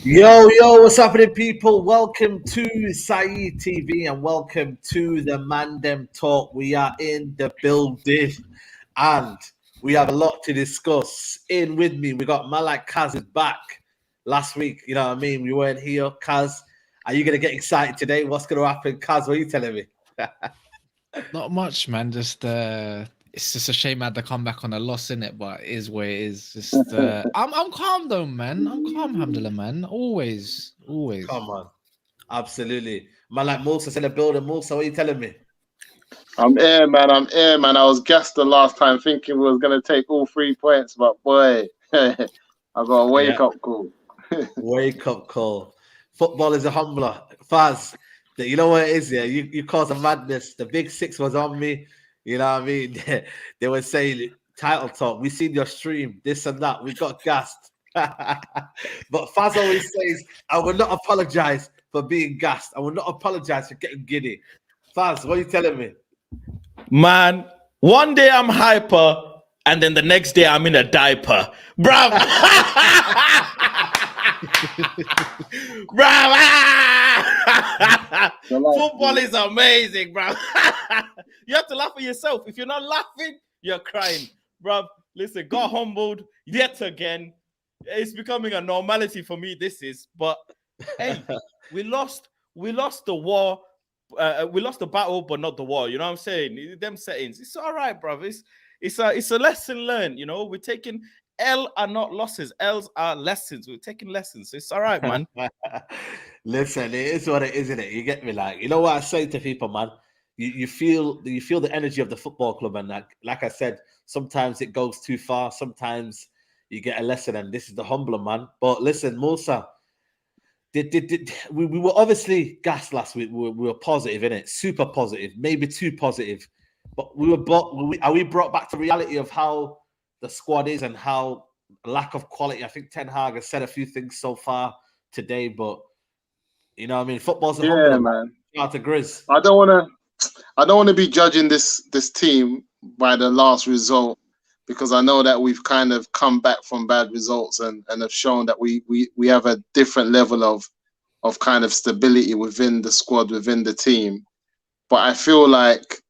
Yo, what's happening, people? Welcome to Saeed TV and welcome to the Mandem Talk. We are in the building and we have a lot to discuss. In with me, we got Malak Kaz is back last week. You know what I mean? We weren't here. Kaz, are you going to get excited today? What's going to happen? Kaz, what are you telling me? Not much, man. It's just a shame I had to come back on a loss in it, but it is what it is. I'm calm though, man. I'm calm, alhamdulillah, man. Always. Come on. Absolutely. Malak Musa's in the building. Musa, what are you telling me? I'm here, man. I was gassed the last time thinking we was going to take all 3 points, but boy, I got a wake-up call. Wake up call. Football is a humbler. Faz, you know what it is, yeah? You caused a madness. The big six was on me. You know what I mean? They were saying, title talk, we seen your stream, this and that. We got gassed. But Faz always says, I will not apologize for being gassed. I will not apologize for getting giddy. Faz, what are you telling me? Man, one day I'm hyper, and then the next day I'm in a diaper. Bruv! Football is amazing, bruv. You have to laugh at yourself. If you're not laughing, you're crying. Bruv, listen, got humbled yet again. It's becoming a normality for me, this is. But, hey, we lost the war. We lost the battle, but not the war. You know what I'm saying? Them settings. It's all right, bruv. It's a lesson learned. You know, we're taking L are not losses. L's are lessons. We're taking lessons. So it's all right, man. Listen, it is what it is, isn't it? You get me? Like, you know what I say to people, man? You feel the energy of the football club, and like I said, sometimes it goes too far. Sometimes you get a lesson, and this is the humbler, man. But listen, Musa, we were obviously gassed last week. We were positive, innit? Super positive, maybe too positive. But are we brought back to reality of how the squad is and how lack of quality? I think Ten Hag has said a few things so far today, but you know what I mean? Football's a humbler, man. Shout out to Grizz. I don't want to be judging this team by the last result, because I know that we've kind of come back from bad results and have shown that we have a different level of kind of stability within the squad, within the team. But I feel like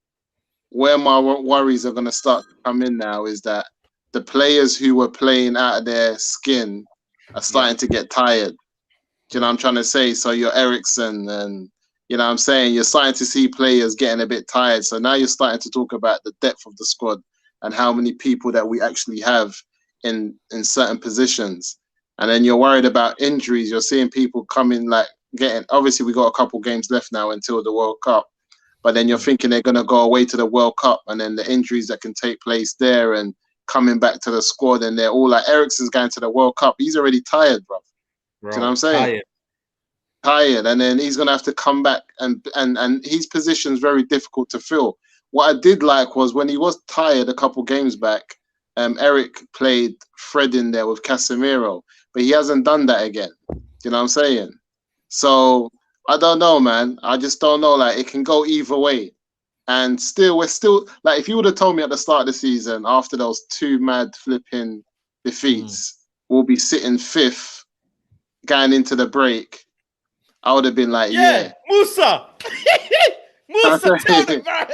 where my worries are going to start to come in now is that the players who were playing out of their skin are starting to get tired. Do you know what I'm trying to say? So you're Ericsson and, you know what I'm saying, you're starting to see players getting a bit tired. So now you're starting to talk about the depth of the squad and how many people that we actually have in certain positions. And then you're worried about injuries. You're seeing people coming, like obviously we got a couple games left now until the World Cup, but then you're thinking they're going to go away to the World Cup, and then the injuries that can take place there and coming back to the squad, and they're all like, Ericsson's going to the World Cup. He's already tired, bro. Do you know what I'm saying? Tired. And then he's going to have to come back, and his position's very difficult to fill. What I did like was when he was tired a couple games back, Eric played Fred in there with Casemiro, but he hasn't done that again. Do you know what I'm saying? So I don't know, man. I just don't know. Like, it can go either way. And we're still like, if you would have told me at the start of the season, after those 2 mad flipping defeats, we'll be sitting 5th going into the break, I would have been like, yeah. Musa! Musa, tell them, bro.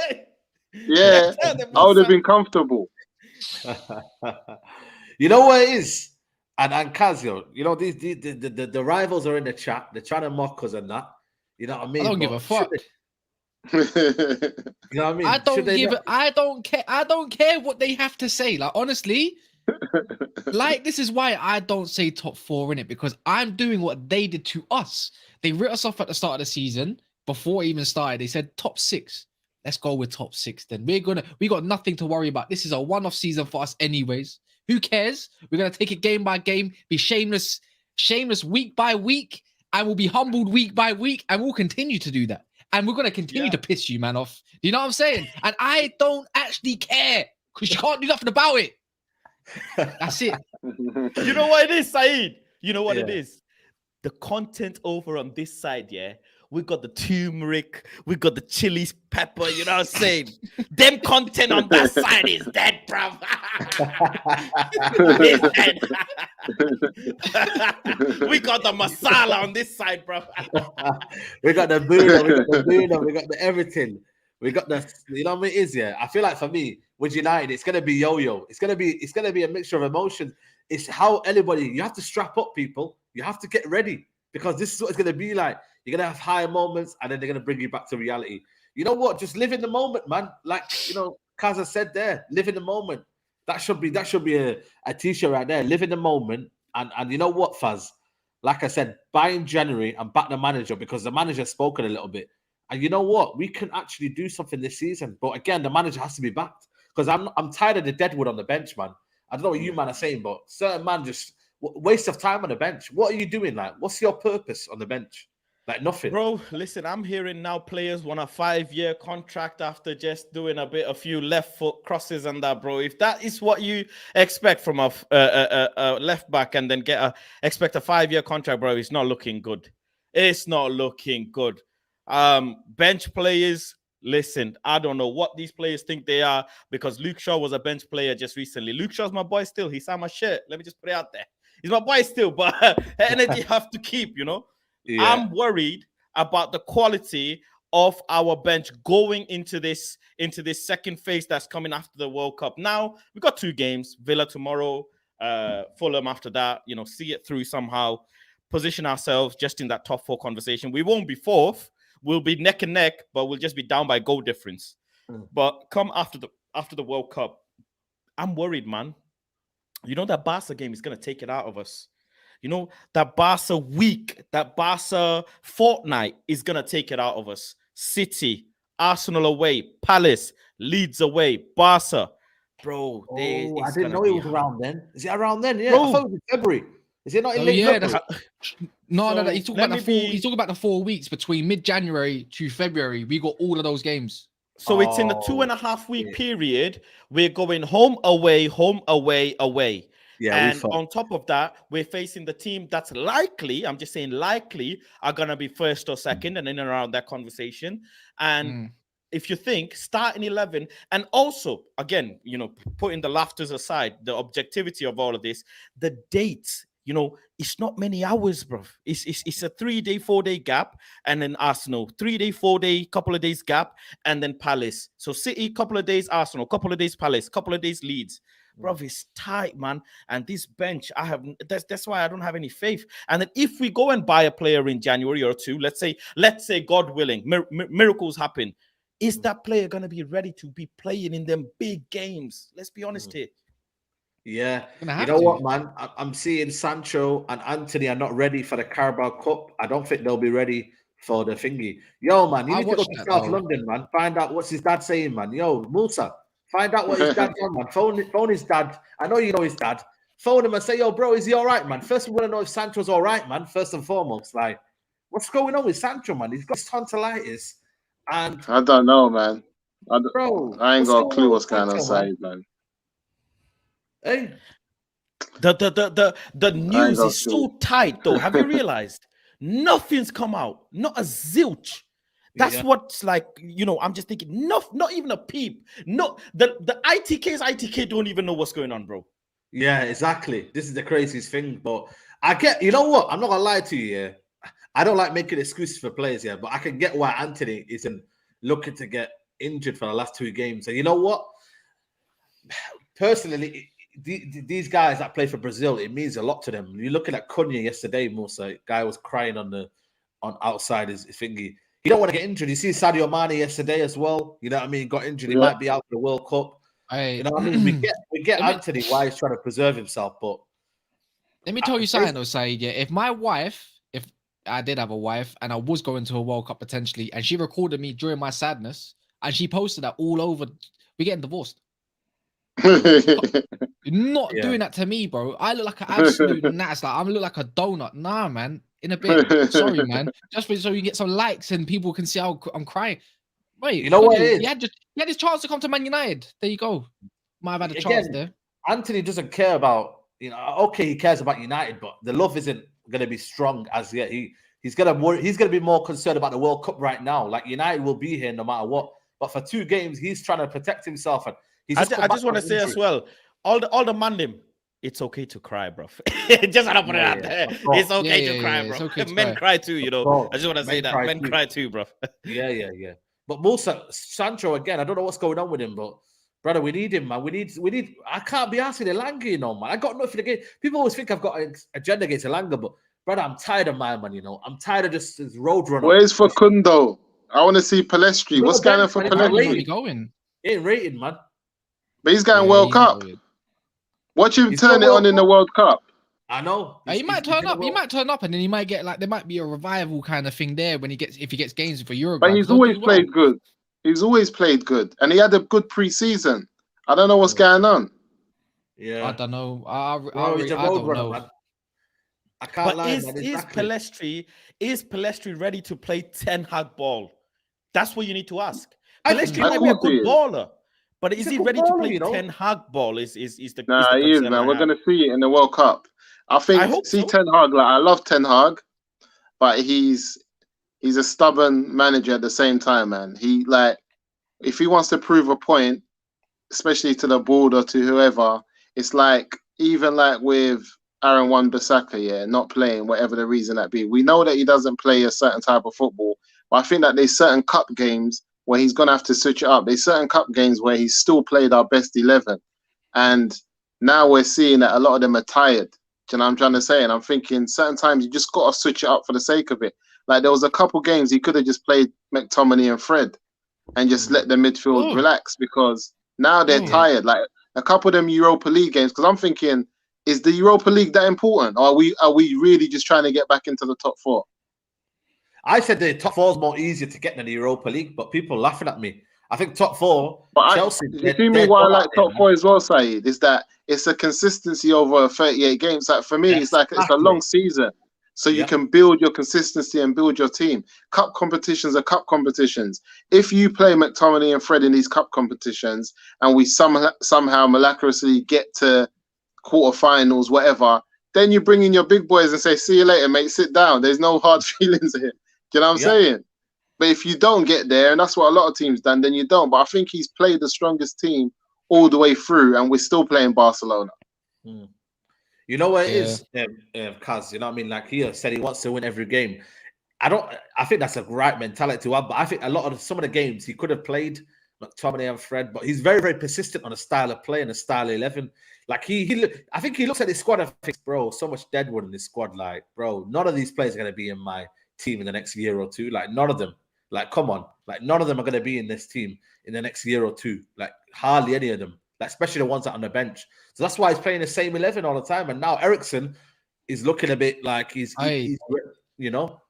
Yeah, I would have been comfortable. You know what it is? And Kazio, you know, the rivals are in the chat. They're trying to mock us and that. You know what I mean? I don't give a fuck. You know what I mean? I don't care what they have to say. Like, honestly, like, this is why I don't say top 4 in it, because I'm doing what they did to us. They writ us off at the start of the season before it even started. They said top 6. Let's go with top 6 then. We got nothing to worry about. This is a one-off season for us anyways. Who cares? We're gonna take it game by game, be shameless week by week, and we'll be humbled week by week, and we'll continue to do that. And we're gonna continue to piss you, man, off. Do you know what I'm saying? And I don't actually care, because you can't do nothing about it. That's it. You know what it is, Saeed? You know what it is? The content over on this side, we got the turmeric, we got the chili pepper, you know what I'm saying? Them content on that side is dead, bruv. It's dead. We got the masala on this side, bruv. We got the Buddha, we got the everything. We got the, you know what it is, yeah. I feel like for me, with United, it's gonna be yo-yo. It's gonna be a mixture of emotions. It's how anybody, you have to strap up, people. You have to get ready because this is what it's gonna be like. You're gonna have high moments, and then they're gonna bring you back to reality. You know what? Just live in the moment, man. Like Kaza said there, live in the moment. That should be a t-shirt right there. Live in the moment, and you know what, Faz? Like I said, buy in January and back the manager because the manager's spoken a little bit. And you know what? We can actually do something this season. But again, the manager has to be backed because I'm tired of the deadwood on the bench, man. I don't know what you man are saying, but certain man just waste of time on the bench. What are you doing? Like, what's your purpose on the bench? Like nothing. Bro, listen, I'm hearing now players want a 5-year contract after just doing a few left foot crosses and that, bro. If that is what you expect from a left back and then expect a 5-year contract, bro, it's not looking good. It's not looking good. Bench players, listen, I don't know what these players think they are because Luke Shaw was a bench player just recently. Luke Shaw's my boy still. He signed my shirt. Let me just put it out there. He's my boy still, but energy have to keep, Yeah. I'm worried about the quality of our bench going into this second phase that's coming after the World Cup. Now, we've got 2 games, Villa tomorrow, Fulham after that, see it through somehow, position ourselves just in that top 4 conversation. We won't be 4th. We'll be neck and neck, but we'll just be down by goal difference. But come after the World Cup, I'm worried, man. That Barca game is going to take it out of us. That Barca week, that Barca fortnight is going to take it out of us. City, Arsenal away, Palace, Leeds away, Barca. Bro, I didn't know it was around then. Is it around then? Yeah, Bro. I thought it was February. Is it not in late February? No. He's talking about the 4 weeks between mid-January to February. We got all of those games. So it's in the 2.5 week period. We're going home, away, away. Yeah, and on top of that, we're facing the team that's likely, I'm just saying likely, are going to be first or second and in and around that conversation. And if you think starting 11, and also, again, putting the laughters aside, the objectivity of all of this, the dates, it's not many hours, bro. It's a 3-day, 4-day gap, and then Arsenal, 3-day, 4-day, couple of days gap, and then Palace. So City, couple of days Arsenal, couple of days Palace, couple of days Leeds. Bro, it's tight, man. And this bench, that's why I don't have any faith. And then if we go and buy a player in January or 2, let's say, God willing, miracles happen. Is that player going to be ready to be playing in them big games? Let's be honest here. Yeah. You know what, man? I'm seeing Sancho and Anthony are not ready for the Carabao Cup. I don't think they'll be ready for the thingy. Yo, man, you need to go to South London, man. Find out what's his dad saying, man. Yo, Musa, find out what his dad's on, man. Phone his dad. I know you know his dad. Phone him and say, yo, bro, is he all right, man? First, we want to know if Sancho's all right, man. First and foremost, like, what's going on with Sancho, man? He's got tonsillitis. And I don't know, man. I ain't got a clue what's going on side, man. Hey, the news is so tight, though. Have you realized? Nothing's come out, not a zilch. That's what's like, I'm just thinking, not even a peep. No, the ITK don't even know what's going on, bro. Yeah, exactly. This is the craziest thing. But I get, you know what? I'm not gonna lie to you, yeah. I don't like making excuses for players, yeah, but I can get why Anthony isn't looking to get injured for the last 2 games. And you know what? Personally, these guys that play for Brazil, it means a lot to them. You're looking at Cunha yesterday, Musa. Guy was crying on outside his thingy. You don't want to get injured. You see Sadio Mane yesterday as well. You know what I mean? Got injured. He might be out for the World Cup. You know what I mean? We get Anthony why he's trying to preserve himself. But let me tell you something, though, Saeed. Yeah, if I did have a wife and I was going to a World Cup potentially, and she recorded me during my sadness, and she posted that all over, we're getting divorced. Not doing that to me, bro. I look like an absolute nuts. Like I look like a donut. Nah, man. In a bit. Sorry, man. Just so you get some likes and people can see how I'm crying. Wait, you know what it is? He had his chance to come to Man United. There you go. Might have had a chance there. Anthony doesn't care about, okay, he cares about United, but the love isn't going to be strong as yet. He He's gonna be more concerned about the World Cup right now. Like United will be here no matter what. But for 2 games, he's trying to protect himself. And he's I just want to say as well, all the Mandem, it's okay to cry, bro. Just want to put it out there. It's okay to cry, bro. Okay to Men cry too, you know. I just want to say that men cry too, bro. Yeah. But Musa Sancho again, I don't know what's going on with him, but brother, we need him, man. We need. I can't be asking Elanga, you know, man. I got nothing against. People always think I've got an agenda against Elanga, but brother, I'm tired of my man. You know, I'm tired of just this road runner. Where's Facundo? I want to see Palestri. What's going on for Palestri? Palestri? He ain't rated, man. But he's going World Cup. Watch him turn it on in the World Cup. I know. He might turn up. He might turn up, and then he might get there might be a revival kind of thing there if he gets games for Uruguay. But he's always played good. He's always played good, and he had a good pre-season. I don't know what's going on. Yeah, I don't know. I don't know. Man. I can't lie. Is Palestri ready to play Ten Hag ball? That's what you need to ask. Palestri might be a good baller, but is he ready to play Ten Hag ball? Is the nah? He is, man. We're gonna see it in the World Cup. I think. Ten Hag. Like I love Ten Hag, but he's a stubborn manager at the same time, man. He if he wants to prove a point, especially to the board or to whoever, it's like even like with Aaron Wan-Bissaka, not playing, whatever the reason that be. We know that he doesn't play a certain type of football, but I think that there's certain cup games where he's gonna have to switch it up. There's certain cup games where he's still played our best 11, and now we're seeing that a lot of them are tired. Do you know what I'm trying to say? And I'm thinking certain times you just got to switch it up for the sake of it. Like there was a couple games he could have just played McTominay and Fred and just let the midfield relax because now they're tired. Like a couple of them Europa League games, because I'm thinking, is the Europa League that important? Or are we really just trying to get back into the top 4? I said the top 4 is more easier to get than the Europa League, but people laughing at me. I think top 4, Chelsea. You see me why I like top 4 as well, Saeed, is that it's a consistency over 38 games. Like for me, it's like it's a long season. So you can build your consistency and build your team. Cup competitions are cup competitions. If you play McTominay and Fred in these cup competitions and we somehow miraculously get to quarterfinals, whatever, then you bring in your big boys and say, see you later, mate, sit down. There's no hard feelings here. Do you know what I'm saying? But if you don't get there, and that's what a lot of teams done, then you don't. But I think he's played the strongest team all the way through, and we're still playing Barcelona. You know what it is, Kaz? You know what I mean? Like he said, he wants to win every game. I think that's a right mentality to have. But I think some of the games he could have played McTominay and Fred, but he's very, very persistent on a style of play and a style of 11. Like I think he looks at his squad and thinks, bro, so much deadwood in this squad. Like, bro, none of these players are going to be in my team in the next year or two. Like, none of them. Like, come on. Like, none of them are going to be in this team in the next year or two. Like, hardly any of them. Like, especially the ones that are on the bench. So that's why he's playing the same 11 all the time. And now Eriksen is looking a bit like he's you know.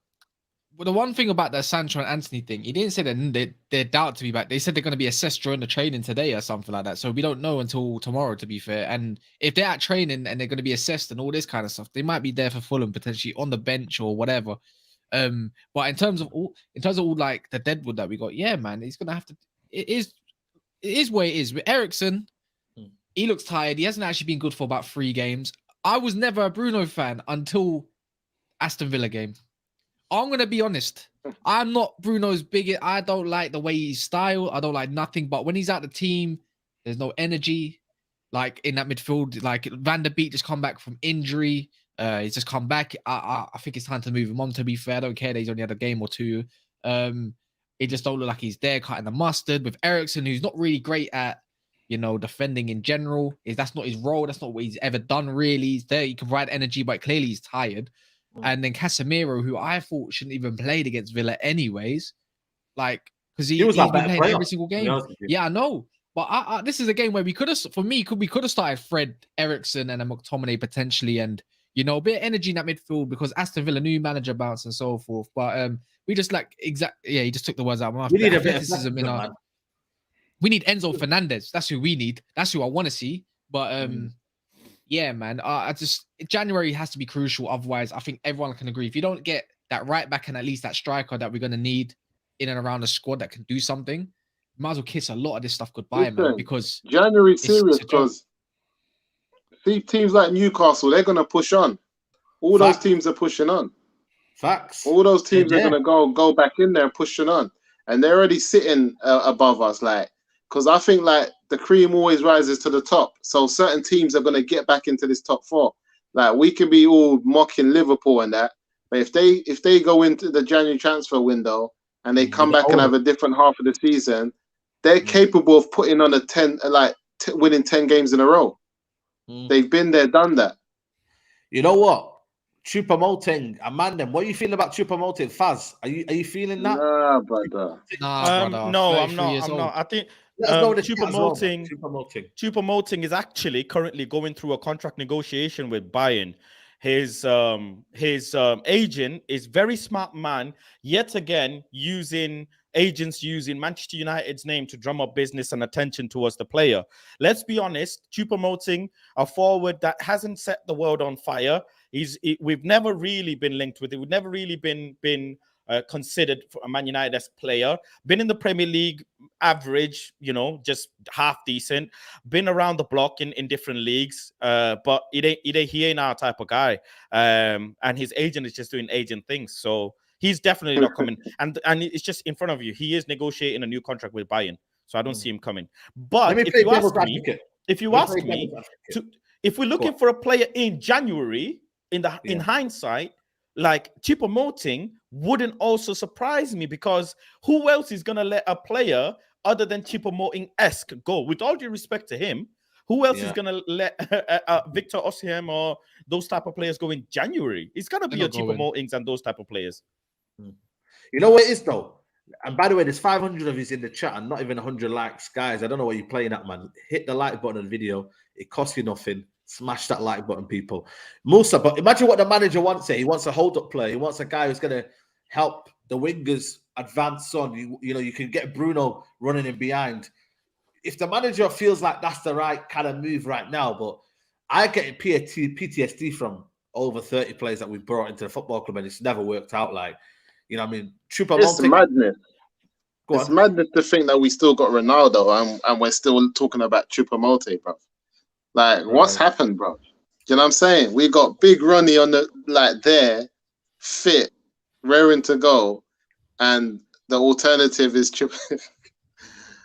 Well, the one thing about the Sancho and Anthony thing, he didn't say that they're doubt to be back. They said they're going to be assessed during the training today or something like that. So we don't know until tomorrow, to be fair. And if they're at training and they're going to be assessed and all this kind of stuff, they might be there for Fulham potentially on the bench or whatever. But in terms of all like the deadwood that we got, yeah, man, he's going to have to. It is where it is with Eriksen. He looks tired. He hasn't actually been good for about 3 games. I was never a Bruno fan until Aston Villa game. I'm going to be honest. I'm not Bruno's biggest. I don't like the way he's style. I don't like nothing. But when he's out the team, there's no energy. Like in that midfield, like Van der Beek just come back from injury. He's just come back. I think it's time to move him on, to be fair. I don't care that he's only had a game or 2. It just don't look like he's there cutting the mustard. With Eriksen, who's not really great at, defending in general. That's not his role. That's not what he's ever done, really. He's there. He can provide energy, but clearly he's tired. And then Casemiro, who I thought shouldn't even played against Villa anyways, like, because he's been playing every single game. Yeah, I know. But this is a game where we could have started Fred, Eriksen, and a McTominay potentially, and a bit of energy in that midfield because Aston Villa, new manager bounce and so forth. But we just he just took the words out of my mouth. We need athleticism in our. We need Enzo Fernandez. That's who we need. That's who I want to see. But yeah, man. January has to be crucial. Otherwise, I think everyone can agree. If you don't get that right back and at least that striker that we're going to need in and around the squad that can do something, you might as well kiss a lot of this stuff goodbye, man. Because January serious because teams like Newcastle, they're going to push on. All those teams are pushing on. Facts. All those teams They're are there. gonna go back in there and pushing on, and they're already sitting above us. Like, because I think like the cream always rises to the top. So certain teams are gonna get back into this top four. Like we can be all mocking Liverpool and that, but if they go into the January transfer window and they come back and have a different half of the season, they're capable of putting on a 10, winning 10 games in a row. They've been there, done that. You know what? Choupo-Moting and Mandem. What are you feeling about Choupo-Moting? Faz, are you feeling that? Nah, brother. Nah, brother. No, I'm 33 not. years I'm old. not. I think Let us know the chat as well, man. Choupo-Moting Choupo-Moting. is actually currently going through a contract negotiation with Bayern. His agent is very smart man. Yet again, agents using Manchester United's name to drum up business and attention towards the player. Let's be honest, Choupo-Moting, a forward that hasn't set the world on fire. We've never really been linked with it. We've never really been considered for a Man United as player. Been in the Premier League, average, just half decent. Been around the block in different leagues, but he ain't our type of guy. And his agent is just doing agent things. So he's definitely not coming. And it's just in front of you. He is negotiating a new contract with Bayern. So I don't see him coming. But if you ask me, if we're looking for a player in January, in hindsight, like Choupo-Moting wouldn't also surprise me, because who else is going to let a player other than Choupo-Moting-esque go? With all due respect to him, who else is going to let Victor Osimhen or those type of players go in January? It's going to be your Choupo-Motings and those type of players. You know what it is, though? And by the way, there's 500 of you in the chat and not even 100 likes. Guys, I don't know what you're playing at, man. Hit the like button on the video. It costs you nothing. Smash that like button, people. Musa, but imagine what the manager wants here. He wants a hold-up player. He wants a guy who's going to help the wingers advance on. You can get Bruno running in behind. If the manager feels like that's the right kind of move right now, but I get PTSD from over 30 players that we've brought into the football club, and it's never worked out. Like, I mean, It's madness. It's madness to think that we still got Ronaldo and we're still talking about Choupo-Moting, bro. Like, what's happened, bro? You know what I'm saying? We got Big Ronnie on the there, fit, raring to go, and the alternative is Choupo.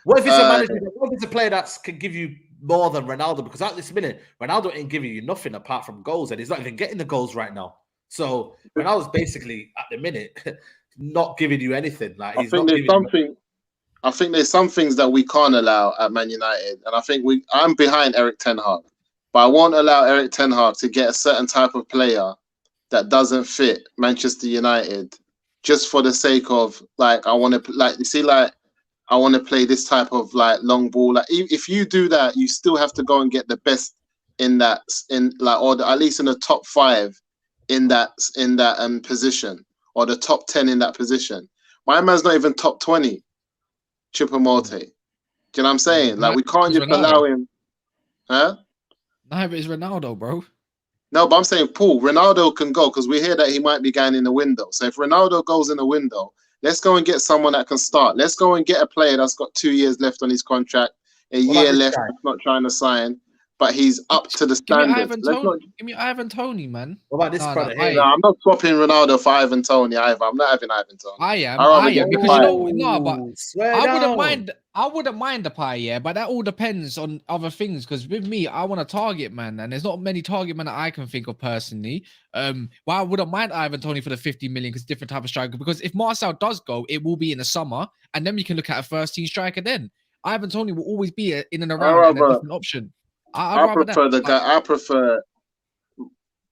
What if it's a manager? What if it's a player that can give you more than Ronaldo? Because at this minute, Ronaldo ain't giving you nothing apart from goals, and he's not even getting the goals right now. So Ronaldo's basically at the minute not giving you anything. Like, he's not giving you. I think there's some things that we can't allow at Man United, and I think I'm behind Eric Ten Hag, but I won't allow Eric Ten Hag to get a certain type of player that doesn't fit Manchester United just for the sake of I want to play this type of long ball. Like, if you do that, you still have to go and get the best or at least in the top 5 in that position, or the top 10 in that position. My man's not even top 20. Choupo-Moting. Do you know what I'm saying? Like, we can't just allow him. Huh? Neither is Ronaldo, bro. No, but I'm saying, Paul, Ronaldo can go, because we hear that he might be going in the window. So if Ronaldo goes in the window, let's go and get someone that can start. Let's go and get a player that's got 2 years left on his contract, a year left, that's not trying to sign, but he's up to the standards. Give me Ivan Toney, man. What about this brother here? No, I'm not swapping Ronaldo for Ivan Toney either. I'm not having Ivan Toney. I am because I wouldn't mind the pie, yeah, but that all depends on other things. Because with me, I want a target man, and there's not many target men that I can think of personally. Well, I wouldn't mind Ivan Toney for the 50 million, because different type of striker. Because if Marcel does go, it will be in the summer, and then we can look at a first team striker. Then Ivan Toney will always be in and around and a different option. I prefer the guy.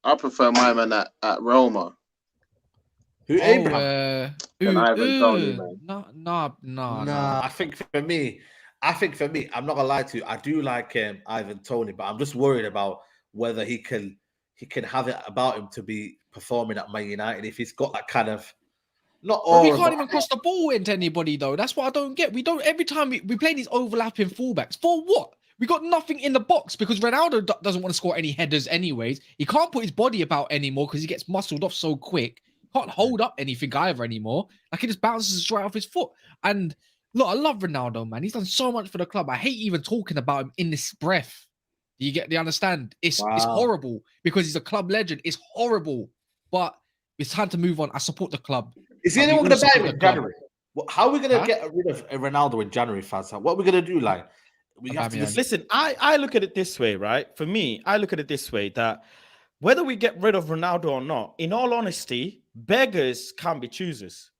I prefer my man at Roma. Who? Abraham? Ivan Toney, man. No. I think for me, I'm not gonna lie to you. I do like Ivan Toney, but I'm just worried about whether he can have it about him to be performing at Man United. If he's got that kind of we can't even cross the ball into anybody though. That's what I don't get. We don't. Every time we play these overlapping fullbacks, for what? We got nothing in the box, because Ronaldo doesn't want to score any headers anyways. He can't put his body about anymore because he gets muscled off so quick. Can't hold up anything either anymore. Like, he just bounces right off his foot. And look, I love Ronaldo, man. He's done so much for the club. I hate even talking about him in this breath. Do you understand? It's horrible, because he's a club legend. It's horrible. But It's time to move on. I support the club. Is he But we anyone going to all buy him support in the club. January? How are we going to Huh? get rid of Ronaldo in January, fans? What are we going to do? Like, we have to Aubameyang. just Listen, I look at it this way, right? For me, I look at it this way that whether we get rid of Ronaldo or not, in all honesty, beggars can't be choosers.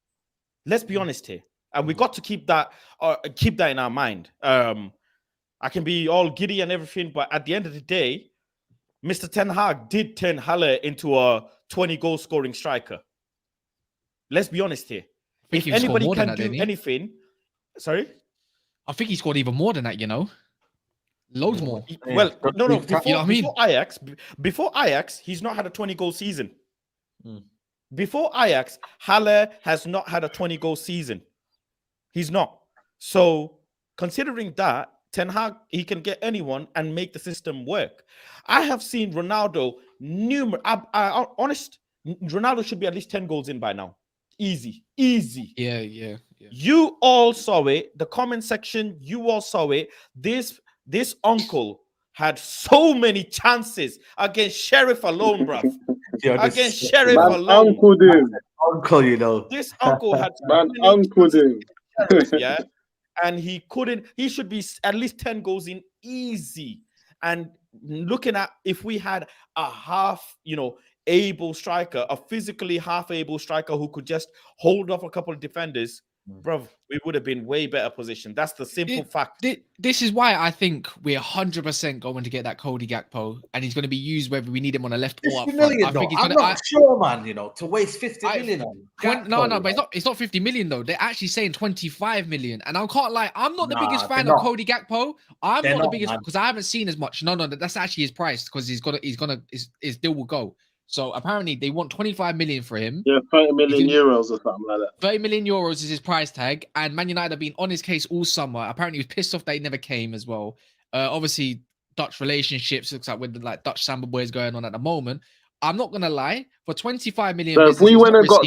Let's be honest here, and we got to keep that in our mind. I can be all giddy and everything, but at the end of the day, Mr. Ten Hag did turn Haller into a 20-goal scoring striker. Let's be honest here. I think If he scored anybody more than can that, do didn't he? anything, sorry. I think he scored even more than that. Loads more. Well, no. You know what I mean? Before Ajax, he's not had a 20-goal season. Mm. Before Ajax, Haller has not had a 20-goal season. He's not. So, considering that, Ten Hag, he can get anyone and make the system work. I have seen Ronaldo honest. Ronaldo should be at least 10 goals in by now. Easy. Yeah. You all saw it. The comment section, you all saw it. This uncle had so many chances against Sheriff alone, bruv. Against Sheriff Man, alone. Uncle Doom. uncle, you know. This uncle had so Man, many Uncle chances Doom. against Sheriff, yeah. And he couldn't. He should be at least 10 goals in easy. And looking at if we had a half, able striker, a physically half able striker who could just hold off a couple of defenders, bro, we would have been way better positioned. That's the simple fact. This is why I think we're 100% going to get that Cody Gakpo, and he's going to be used whether we need him on the left or up 50 front. million, I think he's I'm going not sure, man, to waste 50 million on No, but it's not 50 million though. They're actually saying 25 million. And I can't lie, I'm not the biggest fan of Cody Gakpo. I'm not the biggest because I haven't seen as much. No, that's actually his price because his deal will go. So apparently they want 25 million for him. Yeah, 30 million euros or something like that. 30 million euros is his price tag. And Man United have been on his case all summer. Apparently he was pissed off that he never came as well. Obviously Dutch relationships looks like with the Dutch Samba boys going on at the moment. I'm not gonna lie, for 25 million. So if we went and got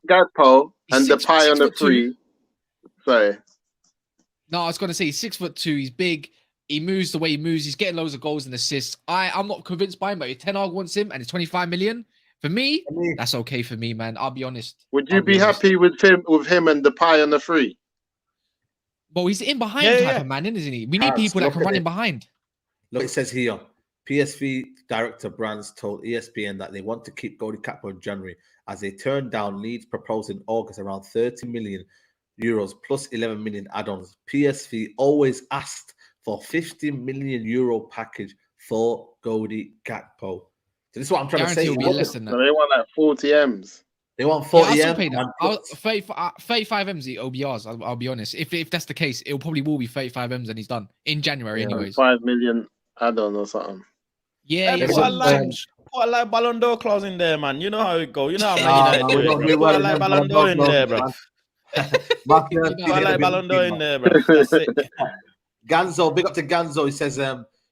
Gakpo and the pie on the free, sorry. No, I was gonna say he's 6'2", he's big. He moves the way he moves. He's getting loads of goals and assists. I'm not convinced by him, but if Ten Hag wants him and it's 25 million, for me, that's okay for me, man. I'll be honest. Would you be happy with him and the pie on the free? Well, he's in behind type of man, isn't he? We need people that can run in behind. Look, it says here, PSV director Brands told ESPN that they want to keep Cody Gakpo in January as they turned down Leeds proposed in August around 30 million euros plus 11 million add-ons. PSV always asked for 50 million euro package for Cody Gakpo. So this is what I'm trying to say. Will be less than that. So they want like 40 M's. They want 40 M's. 35 M's OBRs. I'll be honest. If that's the case, it probably will be 35 M's and he's done in January, anyways. 5 million add-on or something. Yeah, put a like Ballon d'Or clause in there, man. You know how it go. You know how Man United do it, bro. Put a like Ballon d'Or in there, bro. Put a like Ballon d'Or in there, bro. That's it. Ganzo, big up to Ganzo. He says,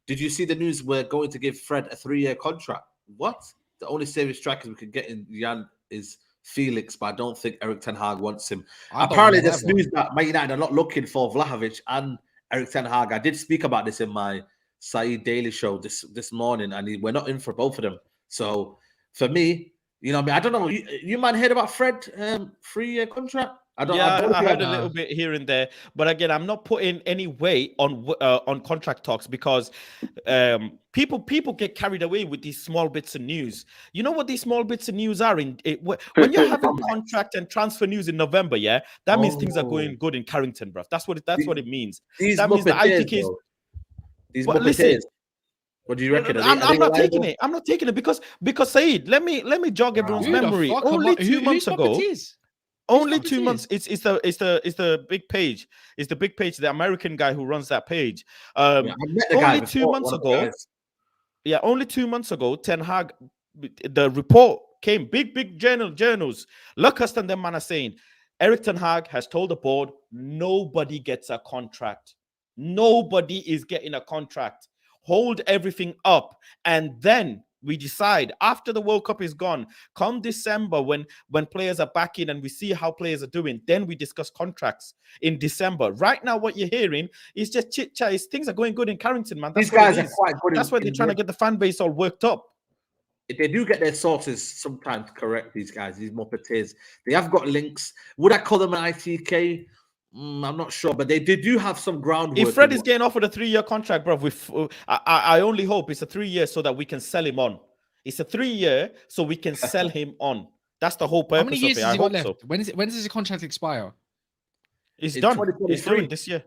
did you see the news? We're going to give Fred a 3-year contract. What? The only serious strikers we could get in Jan is Felix, but I don't think Eric Ten Hag wants him. Apparently, there's news that Man United are not looking for Vlahovic and Eric Ten Hag. I did speak about this in my Saeed Daily show this morning, and we're not in for both of them. So for me, I don't know. You man heard about Fred 3-year contract? I heard a little bit here and there, but again, I'm not putting any weight on contract talks because people get carried away with these small bits of news. You know what these small bits of news are? When you're having contract and transfer news in November, that means things are going good in Carrington, bro. That's what it means. That means the IPK is. Listen, what do you reckon? I'm not taking it. I'm not taking it because Saeed, let me jog everyone's memory. Only 2 months ago. Only 2 months. It's the big page. It's the big page. The American guy who runs that page. Only 2 months ago. Yeah, only 2 months ago, Ten Hag, the report came. Big journals. Lucas and them man are saying Eric Ten Hag has told the board nobody gets a contract. Nobody is getting a contract. Hold everything up, and then we decide after the World Cup is gone, come December when players are back in and we see how players are doing, then we discuss contracts in December. Right now, what you're hearing is just chit chat. Things are going good in Carrington, man. These guys are quite good. That's why they're trying to get the fan base all worked up. they do get their sources sometimes correct. These guys, these Muppeteers, they have got links. Would I call them an ITK? I'm not sure, but they do have some groundwork. If Fred is getting offered a 3-year contract, bro, I only hope it's a 3 year so that we can sell him on. It's a 3 year so we can sell him on. That's the whole purpose. How many years of it. has he I got hope left? so. When does his contract expire? It's done. It's done this year.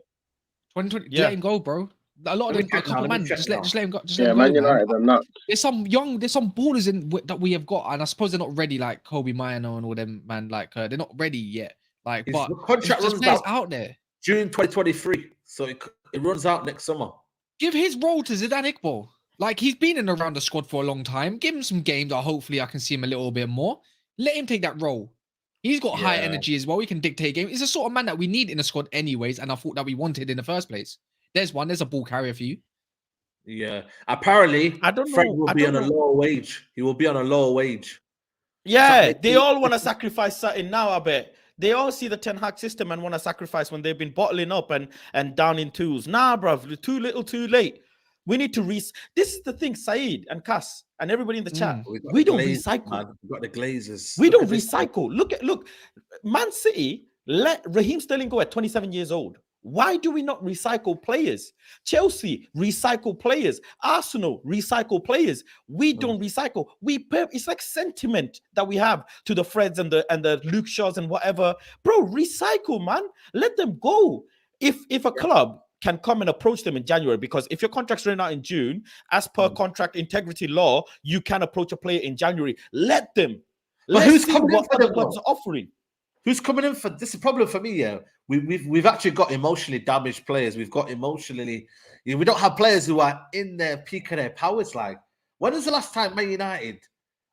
2020. Yeah. Let him go, bro. A lot of them, a couple man, just let him go. Just let him Man go, United, I'm not. There's some ballers that we have got, and I suppose they're not ready, like Kobe Mino and all them, man. Like they're not ready yet. Like, His but contract there's runs players out out there. June 2023, so it runs out next summer. Give his role to Zidane Iqbal. Like, he's been in around the squad for a long time. Give him some games that hopefully I can see him a little bit more. Let him take that role. He's got high energy as well. He can dictate game. He's the sort of man that we need in the squad anyways, and I thought that we wanted in the first place. There's a ball carrier for you. Yeah. Apparently, Fred will be on a lower wage. He will be on a lower wage. Yeah, they all want to sacrifice something now, I bet. They all see the Ten Hag system and want to sacrifice when they've been bottling up and down in twos. Nah, bruv, too little, too late. We need to This is the thing, Saeed and Cass and everybody in the chat. We don't recycle. Man. We've got the Glazers. We don't recycle. Look, Man City let Raheem Sterling go at 27 years old. Why do we not recycle players? Chelsea recycle players. Arsenal recycle players. We don't recycle. It's like sentiment that we have to the Freds and the Luke Shaws and whatever. Bro, recycle, man. Let them go. If a club can come and approach them in January, because if your contract's running out in June, as per contract integrity law, you can approach a player in January. Let them. But who's coming what in for other clubs are offering? Who's coming in for this? Is a problem for me. Yeah, we've actually got emotionally damaged players. We've got emotionally. We don't have players who are in their peak of their powers. Like, when was the last time Man United?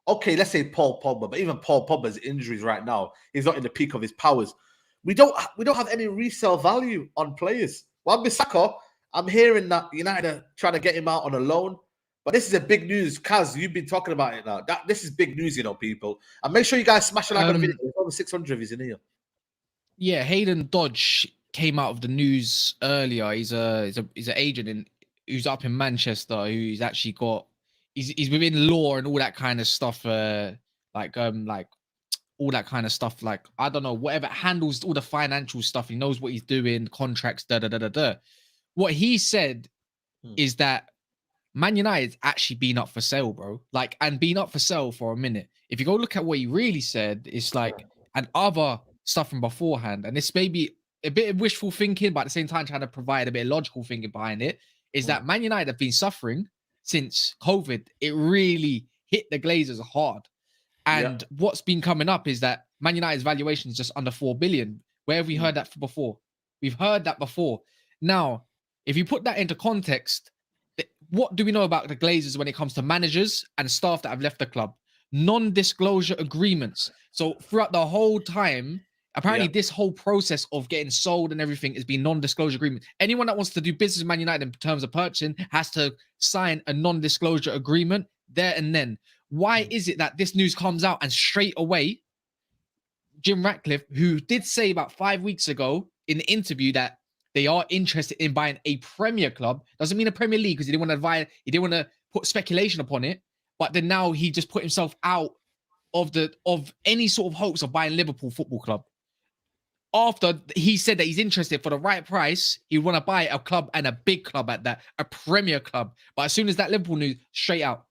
Okay, let's say Paul Pogba, but even Paul Pogba's injuries right now, he's not in the peak of his powers. We don't have any resale value on players. Wan-Bissaka, I'm hearing that United are trying to get him out on a loan. But this is a big news. Kaz, you've been talking about it now. This is big news, people. And make sure you guys smash a like on the video. There's over 600 of you in here. Yeah, Hayden Dodge came out of the news earlier. He's an agent who's up in Manchester. Who's actually got he's within law and all that kind of stuff. Like all that kind of stuff. Like, I don't know, whatever handles all the financial stuff. He knows what he's doing, contracts, What he said is that Man United's actually been up for sale, bro. Like, and been up for sale for a minute. If you go look at what he really said, it's like, and other stuff from beforehand, and this may be a bit of wishful thinking, but at the same time trying to provide a bit of logical thinking behind it, is that Man United have been suffering since COVID. It really hit the Glazers hard. And what's been coming up is that Man United's valuation is just under 4 billion. Where have we heard that before? We've heard that before. Now, if you put that into context, what do we know about the Glazers when it comes to managers and staff that have left the club? Non-disclosure agreements. So throughout the whole time, apparently this whole process of getting sold and everything has been non-disclosure agreement. Anyone that wants to do business with Man United in terms of purchasing has to sign a non-disclosure agreement there and then. Why is it that this news comes out and straight away, Jim Ratcliffe, who did say about 5 weeks ago in the interview that they are interested in buying a Premier club, doesn't mean a Premier League, because he didn't want to put speculation upon it. But then now he just put himself out of any sort of hopes of buying Liverpool Football Club. After he said that he's interested for the right price, he would want to buy a club, and a big club at that, a Premier club. But as soon as that Liverpool news, straight out,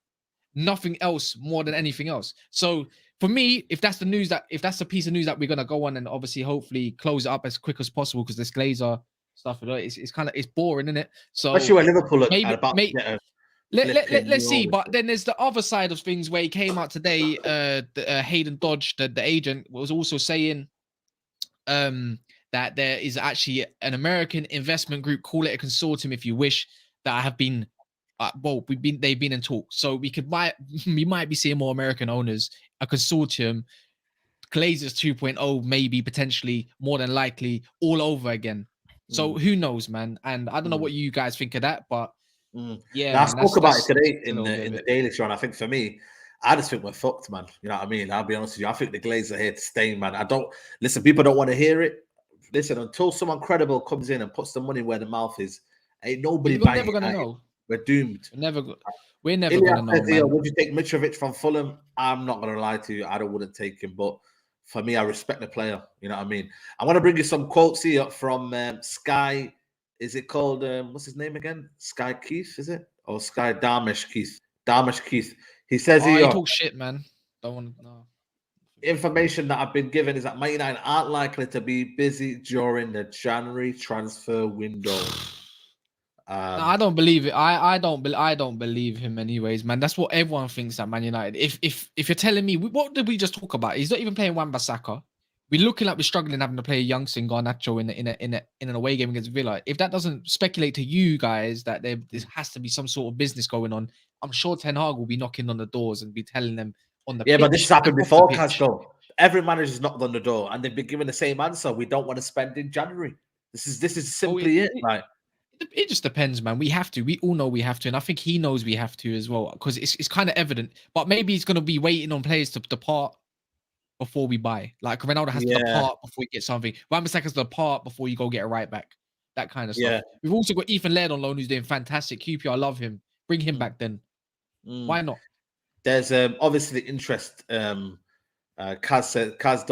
nothing else more than anything else. So for me, if that's the piece of news that we're gonna go on and obviously hopefully close it up as quick as possible, because this Glazer stuff, it's boring, isn't it? So especially when Liverpool look let's see. But then there's the other side of things where he came out today. Hayden Dodge, the agent, was also saying that there is actually an American investment group, call it a consortium if you wish, that have been they've been in talks. So we might be seeing more American owners, a consortium, Glazers 2.0, maybe potentially, more than likely, all over again. So who knows, man? And I don't know what you guys think of that, but yeah. I spoke about it today in the Daily Show, and I think for me, I just think we're fucked, man. You know what I mean? I'll be honest with you. I think the Glazers are here to stay, man. People don't want to hear it. Listen, until someone credible comes in and puts the money where the mouth is, ain't nobody buying. We're never gonna know. We're doomed. We're never Ilya gonna know, says here, man. would you take Mitrovic from Fulham? I'm not gonna lie to you, I wouldn't take him, but for me, I respect the player. You know what I mean? I want to bring you some quotes here from Sky. Is it called what's his name again? Sky Keith, is it? Or Sky Darmish Keith? Darmish Keith. He says Oh, he here, talks shit, man. Don't want to know. information that I've been given is that Man United aren't likely to be busy during the January transfer window. No, I don't believe it. I don't believe him anyways, man. That's what everyone thinks at Man United. If you're telling me, what did we just talk about? He's not even playing Wan-Bissaka. We're looking like we're struggling having to play a young Garnacho in an away game against Villa. If that doesn't speculate to you guys that there has to be some sort of business going on, I'm sure Ten Hag will be knocking on the doors and be telling them on the Yeah, pitch but this has happened and off before, the pitch. Casco. Every manager's knocked on the door and they've been given the same answer. We don't want to spend in January. This is simply it. Like, it just depends, man. We have to. We all know we have to, and I think he knows we have to as well because it's kind of evident. But maybe he's going to be waiting on players to depart before we buy. Like Ronaldo has to depart before we get something. Wan-Bissaka has to depart before you go get a right back. That kind of stuff. Yeah. We've also got Ethan Laird on loan who's doing fantastic. QPR, love him. Bring him back then. Why not? There's obviously interest. Kaz said, Kaz,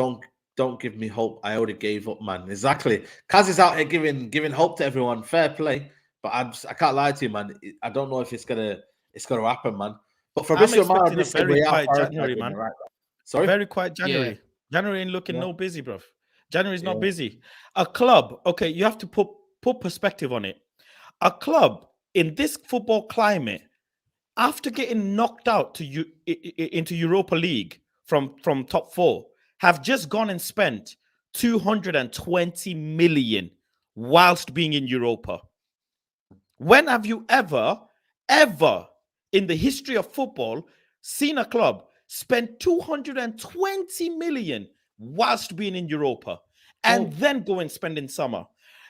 don't give me hope. I already gave up, man. Exactly. Kaz is out here giving hope to everyone. Fair play, but I can't lie to you, man. I don't know if it's gonna happen, man. But for I'm Mr. expecting a very quiet January, man. Right. Sorry, very quiet January. January ain't looking no busy, bro. January's not busy. A club, okay, you have to put perspective on it. A club in this football climate, after getting knocked out into Europa League from top four, have just gone and spent 220 million whilst being in Europa. When have you ever in the history of football seen a club spend 220 million whilst being in Europa and then go and spend in summer?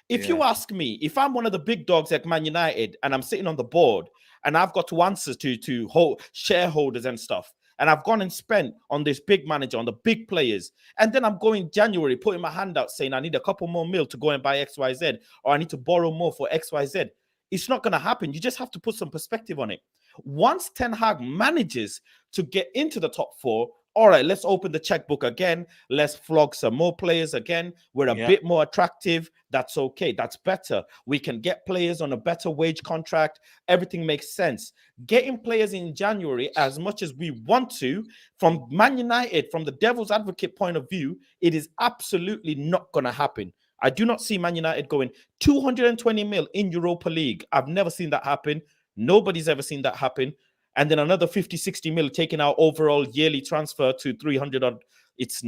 If you ask me, if I'm one of the big dogs at Man United and I'm sitting on the board and I've got to answer to shareholders and stuff, and I've gone and spent on this big manager, on the big players, and then I'm going January, putting my hand out saying I need a couple more mil to go and buy XYZ, or I need to borrow more for XYZ, it's not going to happen. You just have to put some perspective on it. Once Ten Hag manages to get into the top four, all right, let's open the checkbook again. Let's flog some more players again. We're a bit more attractive. That's okay. That's better. We can get players on a better wage contract. Everything makes sense. Getting players in January, as much as we want to, from Man United, from the devil's advocate point of view, it is absolutely not going to happen. I do not see Man United going 220 mil in Europa League. I've never seen that happen. Nobody's ever seen that happen. And then another 50, 60 mil taking our overall yearly transfer to 300 odd. It's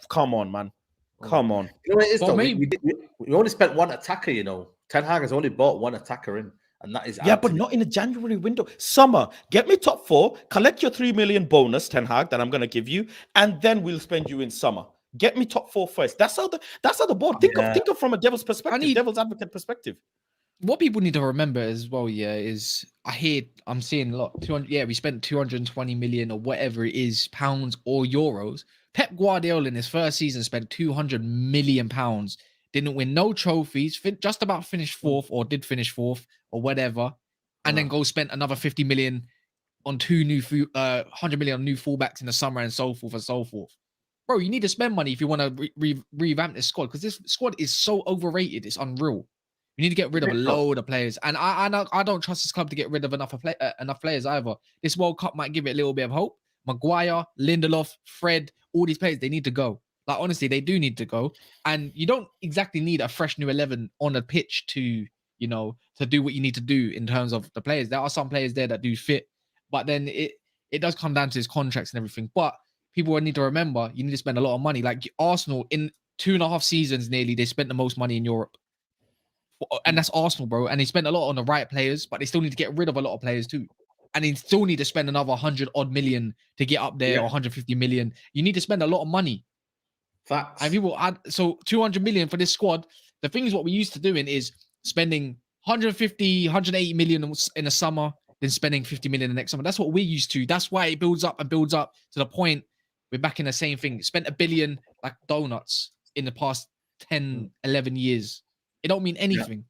come on, man. Come on. You know what it is, though? We only spent one attacker, you know. Ten Hag has only bought one attacker in, and that is but not in a January window. Summer, get me top four, collect your 3 million bonus, Ten Hag, that I'm going to give you, and then we'll spend you in summer. Get me top four first. That's how the board think of from a devil's perspective, devil's advocate perspective. What people need to remember as well, is I'm seeing a lot. 200, we spent 220 million or whatever it is, pounds or euros. Pep Guardiola in his first season spent 200 million pounds. Didn't win no trophies. Just about finished fourth, or did finish fourth, or whatever, and then spent another 50 million on 100 million on new fullbacks in the summer and so forth and so forth. Bro, you need to spend money if you want to revamp this squad, because this squad is so overrated. It's unreal. We need to get rid of a load of players, and I don't trust this club to get rid of enough players either. This World Cup might give it a little bit of hope. Maguire, Lindelof, Fred, all these players, they need to go. Like, honestly, they do need to go. And you don't exactly need a fresh new 11 on a pitch to do what you need to do in terms of the players. There are some players there that do fit, but then it does come down to his contracts and everything. But people need to remember, you need to spend a lot of money. Like Arsenal, in 2.5 seasons nearly, they spent the most money in Europe. And that's Arsenal, bro. And they spent a lot on the right players, but they still need to get rid of a lot of players too. And they still need to spend another 100 odd million to get up there, or 150 million. You need to spend a lot of money. Facts. And people add, so 200 million for this squad. The thing is, what we used to doing is spending 150, 180 million in the summer, then spending 50 million the next summer. That's what we're used to. That's why it builds up and builds up to the point we're back in the same thing. Spent $1 billion like donuts in the past 10, 11 years. It don't mean anything,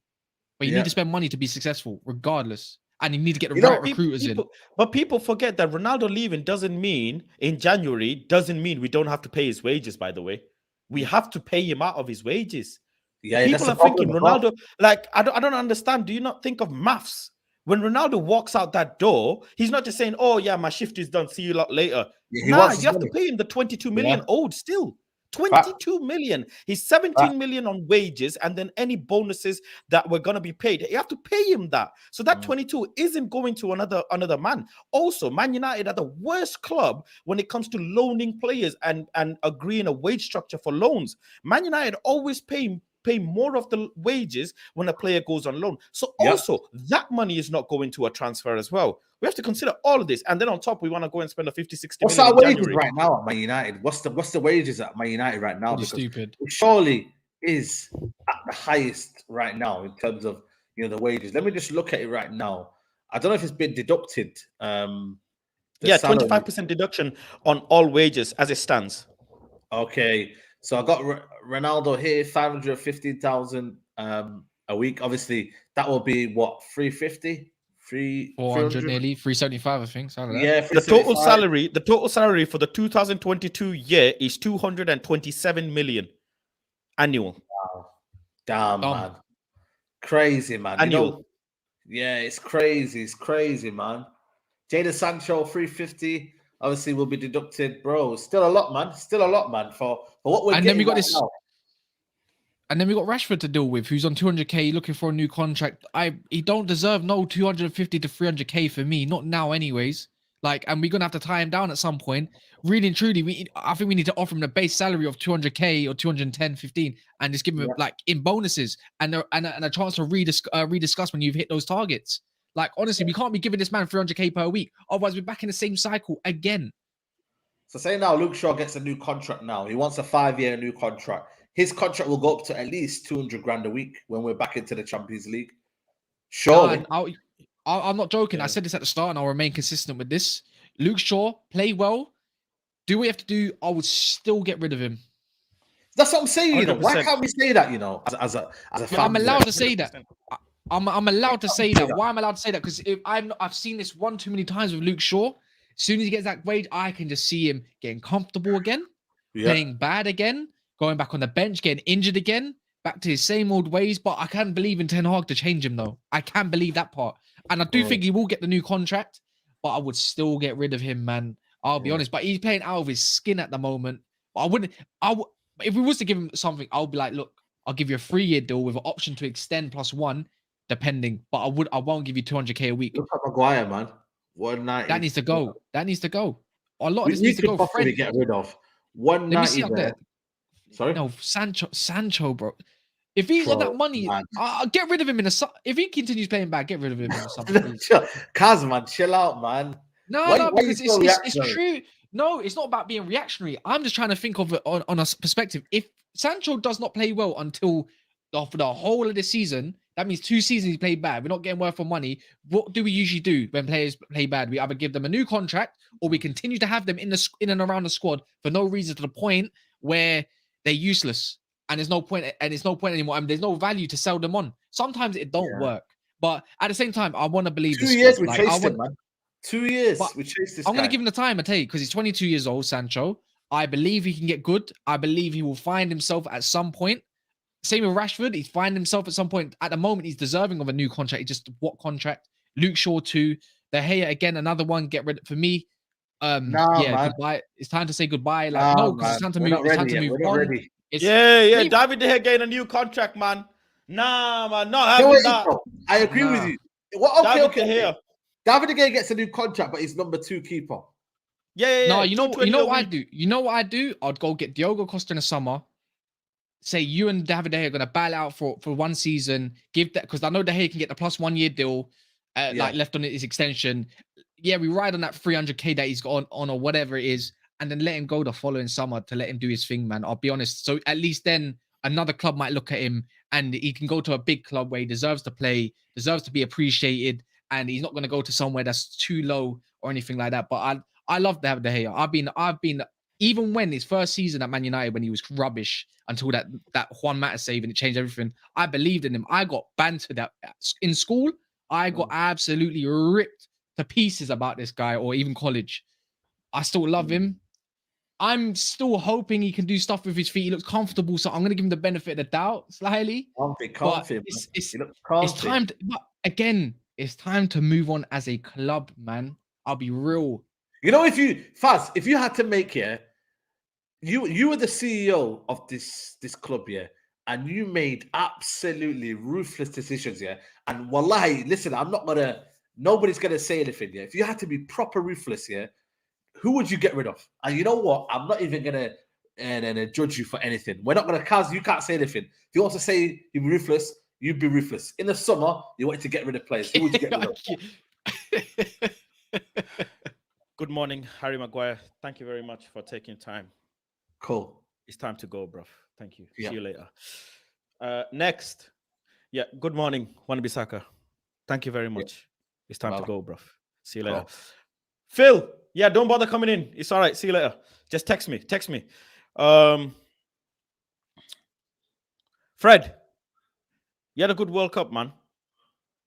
but you need to spend money to be successful, regardless. and you need to get the You know, right recruiters in. But people forget that Ronaldo leaving doesn't mean in January doesn't mean we don't have to pay his wages. By the way, we have to pay him out of his wages. Yeah, People that's are the thinking problem. Ronaldo. Like I don't understand. Do you not think of maths? When Ronaldo walks out that door, he's not just saying, "Oh yeah, my shift is done. See you lot later." Yeah, he Nah, wants you his have money. to pay him the 22 million Yeah. owed still. Fact. 22 million. He's 17 million on wages, and then any bonuses that were gonna be paid. You have to pay him that. So that 22 isn't going to another man. Also, Man United are the worst club when it comes to loaning players and agreeing a wage structure for loans. Man United always pay more of the wages when a player goes on loan. So also that money is not going to a transfer as well. We have to consider all of this. And then on top, we want to go and spend a 50, 60 What's million our in wages January. right now at Man United? What's the wages at Man United right now? Pretty Because stupid. it surely is at the highest right now in terms of the wages. Let me just look at it right now. I don't know if it's been deducted. Yeah, salary. 25% deduction on all wages as it stands. Okay, so I got Ronaldo here, 515,000 a week. Obviously, that will be what, 350, 400 nearly 375, I think. Something like that. Yeah, The total 375. salary for the 2022 year is 227 million annual. Wow. Damn, Dumb. man. Crazy, man. Annual. Yeah, it's crazy. It's crazy, man. Jadon Sancho, 350. Obviously, will be deducted, bro. Still a lot, man. Still a lot, man. For what we're And getting then we got right this. now. And then we got Rashford to deal with, who's on 200k, looking for a new contract. He don't deserve no 250 to 300k for me, not now, anyways. Like, and we're gonna have to tie him down at some point. Really and truly, I think we need to offer him the base salary of 200k or 210, 15, and just give him like in bonuses and a chance to rediscuss when you've hit those targets. Like, honestly, we can't be giving this man 300k per week, otherwise we're back in the same cycle again. So say now Luke Shaw gets a new contract now. He wants a 5-year new contract. His contract will go up to at least 200 grand a week when we're back into the Champions League. Surely. I'm not joking. I said this at the start and I'll remain consistent with this. Luke Shaw, play well. Do what you have to do. I would still get rid of him. That's what I'm saying. 100%. Why can't we say that? As a fan. I'm allowed to say that. I'm allowed to say that. that. Why am I allowed to say that? Because I've seen this one too many times with Luke Shaw. As soon as he gets that wage, I can just see him getting comfortable again, playing bad again, going back on the bench, getting injured again, back to his same old ways. But I can't believe in Ten Hag to change him, though. I can believe that part. And I do think he will get the new contract, but I would still get rid of him, man. I'll be honest. But he's playing out of his skin at the moment. But if we was to give him something, I'll be like, look, I'll give you a 3-year deal with an option to extend +1, depending. But I won't give you 200k a week. Look at Maguire, man. 190. That needs to go. That needs to go. A lot of this We needs to go. could possibly get rid of 190. Let me see up there. Sorry? No, Sancho, bro. If he's on that money, I'll get rid of him in a summer. If he continues playing bad, get rid of him in the summer. Kaz, man, chill out, man. No, because it's true. No, it's not about being reactionary. I'm just trying to think of it on a perspective. If Sancho does not play well until for the whole of the season, that means 2 seasons he played bad. We're not getting worth for money. What do we usually do when players play bad? We either give them a new contract or we continue to have them in and around the squad for no reason, to the point where they're useless and there's no point anymore. And there's no value to sell them on. Sometimes it don't work, but at the same time, I want to believe 2 years we chased him, man. 2 years we chased this. I'm going to give him the time, I tell you, because he's 22 years old, Sancho. I believe he can get good. I believe he will find himself at some point. Same with Rashford. He's finding himself at some point. At the moment, he's deserving of a new contract. It's just what contract? Luke Shaw too. De Gea again, another one. Get rid for me. Man. Goodbye. It's time to say goodbye. Like because it's time to move. It's time to move on. David De Gea getting a new contract, man. Nah, man, not having that. I agree with you. Okay. David De Gea gets a new contract, but he's number 2 keeper. Yeah. No, you know what I do? You know what I do? I'd go get Diogo Costa in the summer. Say you and David De Gea are going to battle out for 1 season. Give that, because I know De Gea can get the +1 year deal, like left on his extension. Yeah, we ride on that 300k that he's got on or whatever it is, and then let him go the following summer to let him do his thing, man. I'll be honest. So at least then another club might look at him and he can go to a big club where he deserves to play, deserves to be appreciated, and he's not going to go to somewhere that's too low or anything like that. But I love David De Gea. I've been even when his first season at Man United, when he was rubbish until that Juan Mata save and it changed everything, I believed in him. I got bantered in school. I got absolutely ripped to pieces about this guy, or even college. I still love him. I'm still hoping he can do stuff with his feet. He looks comfortable, so I'm going to give him the benefit of the doubt slightly. But it's time to, but again, it's time to move on as a club, man. I'll be real. You know, if you had to make you were the CEO of this club, yeah, and you made absolutely ruthless decisions, yeah. And wallahi, listen, nobody's gonna say anything, yeah. If you had to be proper ruthless, yeah, who would you get rid of? And you know what? I'm not even gonna judge you for anything. We're not gonna cause you can't say anything. If you want to say you're ruthless, you'd be ruthless. In the summer, you wanted to get rid of players. Who would you get rid of? Good morning, Harry Maguire. Thank you very much for taking time. Cool. It's time to go, bruv. Thank you. Yeah. See you later. Next. Yeah. Good morning, Wan-Bissaka. Thank you very much. It's time to go, bruv. See you later. Cool. Phil. Yeah, don't bother coming in. It's all right. See you later. Just text me. Fred. You had a good World Cup, man.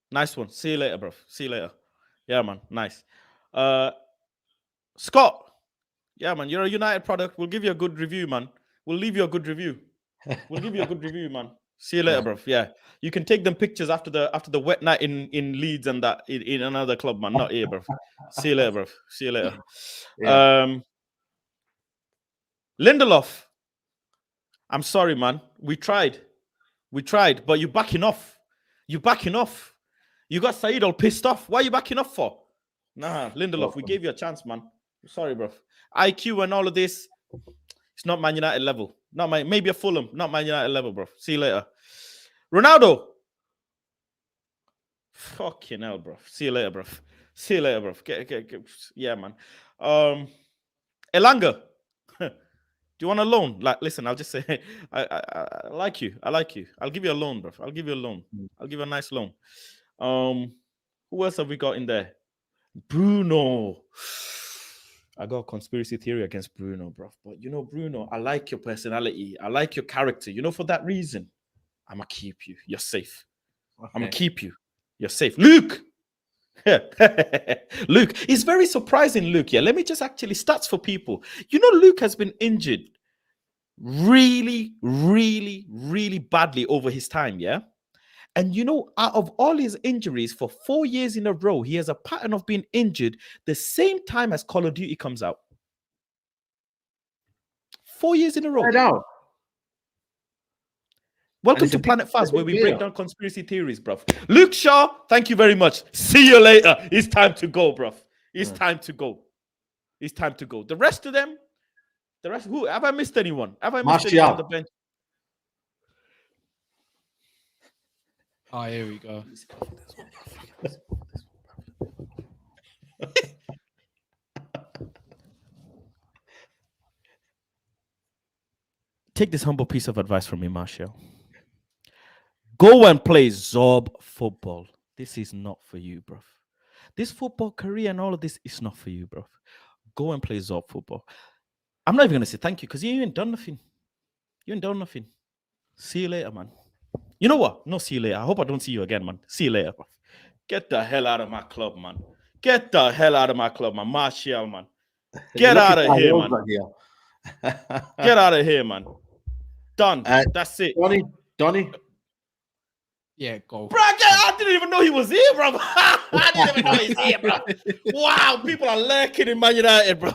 Nice one. See you later, bruv. See you later. Yeah, man. Nice. Scott. Yeah, man. You're a United product. We'll give you a good review, man. We'll leave you a good review. We'll give you a good review, man. See you later, bruv. Yeah. You can take them pictures after the wet night in Leeds and that in another club, man. Not here, bruv. See you later, bruv. See you later. Yeah. Lindelof. I'm sorry, man. We tried, but you're backing off. You got Saeed all pissed off. Why are you backing off for? Nah, Lindelof, we gave you a chance, man. Sorry, bro. IQ and all of this, it's not Man United level. Maybe a Fulham, not Man United level, bro. See you later. Ronaldo. Fucking hell, bro. See you later, bro. See you later, bro. Get. Yeah, man. Elanga. Do you want a loan? Like, listen, I'll just say, I like you. I like you. I'll give you a loan, bro. I'll give you a loan. I'll give you a nice loan. Who else have we got in there? Bruno. I got a conspiracy theory against Bruno, bro. But you know, Bruno, I like your personality. I like your character. You know, for that reason, I'm going to keep you. You're safe. Okay. I'm going to keep you. You're safe. Luke. Luke. It's very surprising, Luke. Yeah, let me just actually stats for people. You know, Luke has been injured really, really, really badly over his time, yeah? And you know, out of all his injuries for 4 years in a row, he has a pattern of being injured the same time as Call of Duty comes out. 4 years in a row. I know. Welcome to Planet Fast, where we break down conspiracy theories, bruv. Luke Shaw, thank you very much. See you later. It's time to go, bruv. It's time to go. It's time to go. The rest, who? Have I missed anyone? Have I missed anyone on the bench? Oh, here we go. Take this humble piece of advice from me, Marshall. Go and play Zob football. This is not for you, bro. This football career and all of this is not for you, bro. Go and play Zob football. I'm not even going to say thank you because you ain't done nothing. You ain't done nothing. See you later, man. You know what? No, see you later. I hope I don't see you again, man. See you later, bro. Get the hell out of my club, man. Get the hell out of my club, man. Martial, man. Get out of here, man. Get out of here, man. Done. That's it. Donny. Yeah, go. Bro, I didn't even know he was here, bro. I didn't even know he's here, bro. Wow, people are lurking in Man United, bro.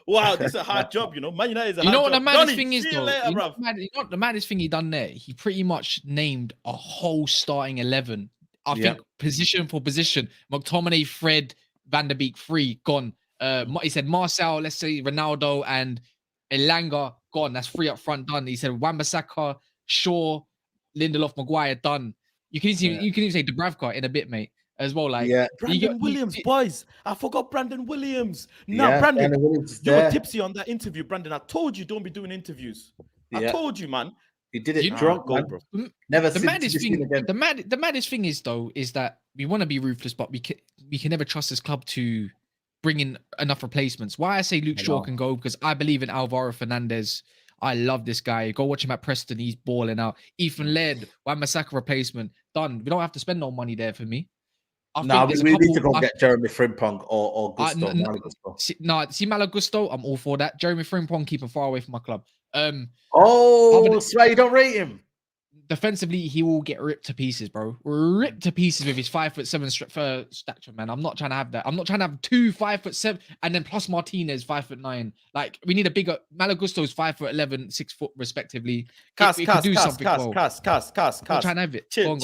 Wow, this is a hard job, you know. Man United is a hard job. You know what the maddest thing is, though? You know what the maddest thing he done there? He pretty much named a whole starting 11. I think position for position. McTominay, Fred, Van der Beek, 3, gone. He said Marcel, let's say Ronaldo, and Elanga, gone. That's 3 up front, done. He said Wan-Bissaka, Shaw, Lindelof, Maguire, done. You can even say Dubravka in a bit, mate, as well. Like, Brandon Williams, boys. I forgot Brandon Williams. No, Brandon, you were tipsy on that interview, Brandon. I told you don't be doing interviews. I told you, man. He did it drunk, bro. Never. The maddest thing is, though, is that we want to be ruthless, but we can never trust this club to bring in enough replacements. Why I say Luke Shaw can go, because I believe in Alvaro Fernandez. I love this guy. Go watch him at Preston. He's balling out. Ethan Laird, Wan-Bissaka replacement, done. We don't have to spend no money there for me. I No, think there's a we need to couple. go get Jeremy Frimpong or Gusto. n- Malo Gusto. See Malo Gusto, I'm all for that. Jeremy Frimpong, keep him far away from my club. Other Oh, than- that's why you don't rate him. defensively, he will get ripped to pieces, bro. Ripped to pieces with his 5'7" stature, man. I'm not trying to have that. I'm not trying to have 2 5'7" and then plus Martinez 5'9". Like we need a bigger. Malagusto's 5'11", 6 foot respectively. Cast, It could do something well. cast. I'm trying to have it. Chill.